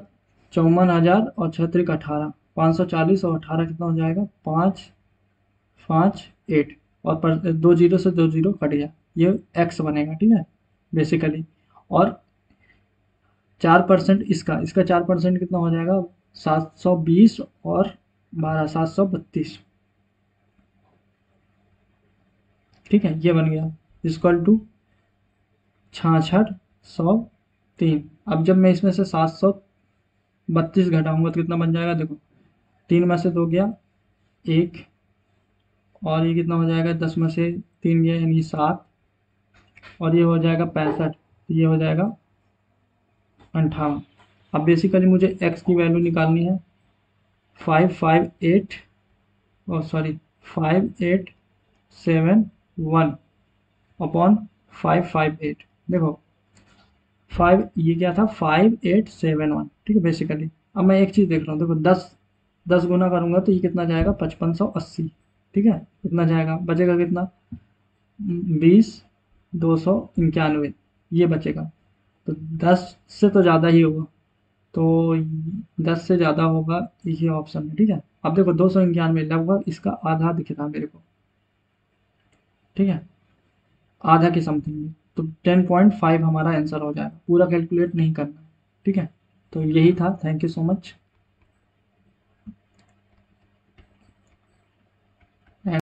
54,000 और 6 18, 540 और 18 कितना हो जाएगा 558, और 2 जीरो से 2 जीरो कट गया, ये x बनेगा। ठीक है, बेसिकली। और 4% इसका इसका 4% कितना हो जाएगा 720 और 12 732। ठीक है, ये बन गया इक्वल टू 66,103। अब जब मैं इसमें से 732 घटाऊंगा तो कितना बन जाएगा देखो, 3 में से 2 गया 1, और ये कितना हो जाएगा 10 में से 3 गया यानी 7, और ये हो जाएगा 65, ये हो जाएगा 58। अब बेसिकली मुझे x की वैल्यू निकालनी है 558, और सॉरी 5871 अपॉन 558। देखो 5 ये क्या था 5871। ठीक है, बेसिकली अब मैं एक चीज़ देख रहा हूँ, देखो 10 गुना करूंगा तो ये कितना जाएगा 5580। ठीक है, कितना जाएगा बचेगा कितना 20,291 ये बचेगा। तो 10 से तो ज़्यादा ही होगा, तो 10 से ज़्यादा होगा ये ऑप्शन में। ठीक है, अब देखो 291 लगभग इसका आधा दिख रहा मेरे को। ठीक है, आधा की समथिंग में, तो 10.5 हमारा आंसर हो जाएगा। पूरा कैलकुलेट नहीं करना। ठीक है, तो यही था। Thank you so much.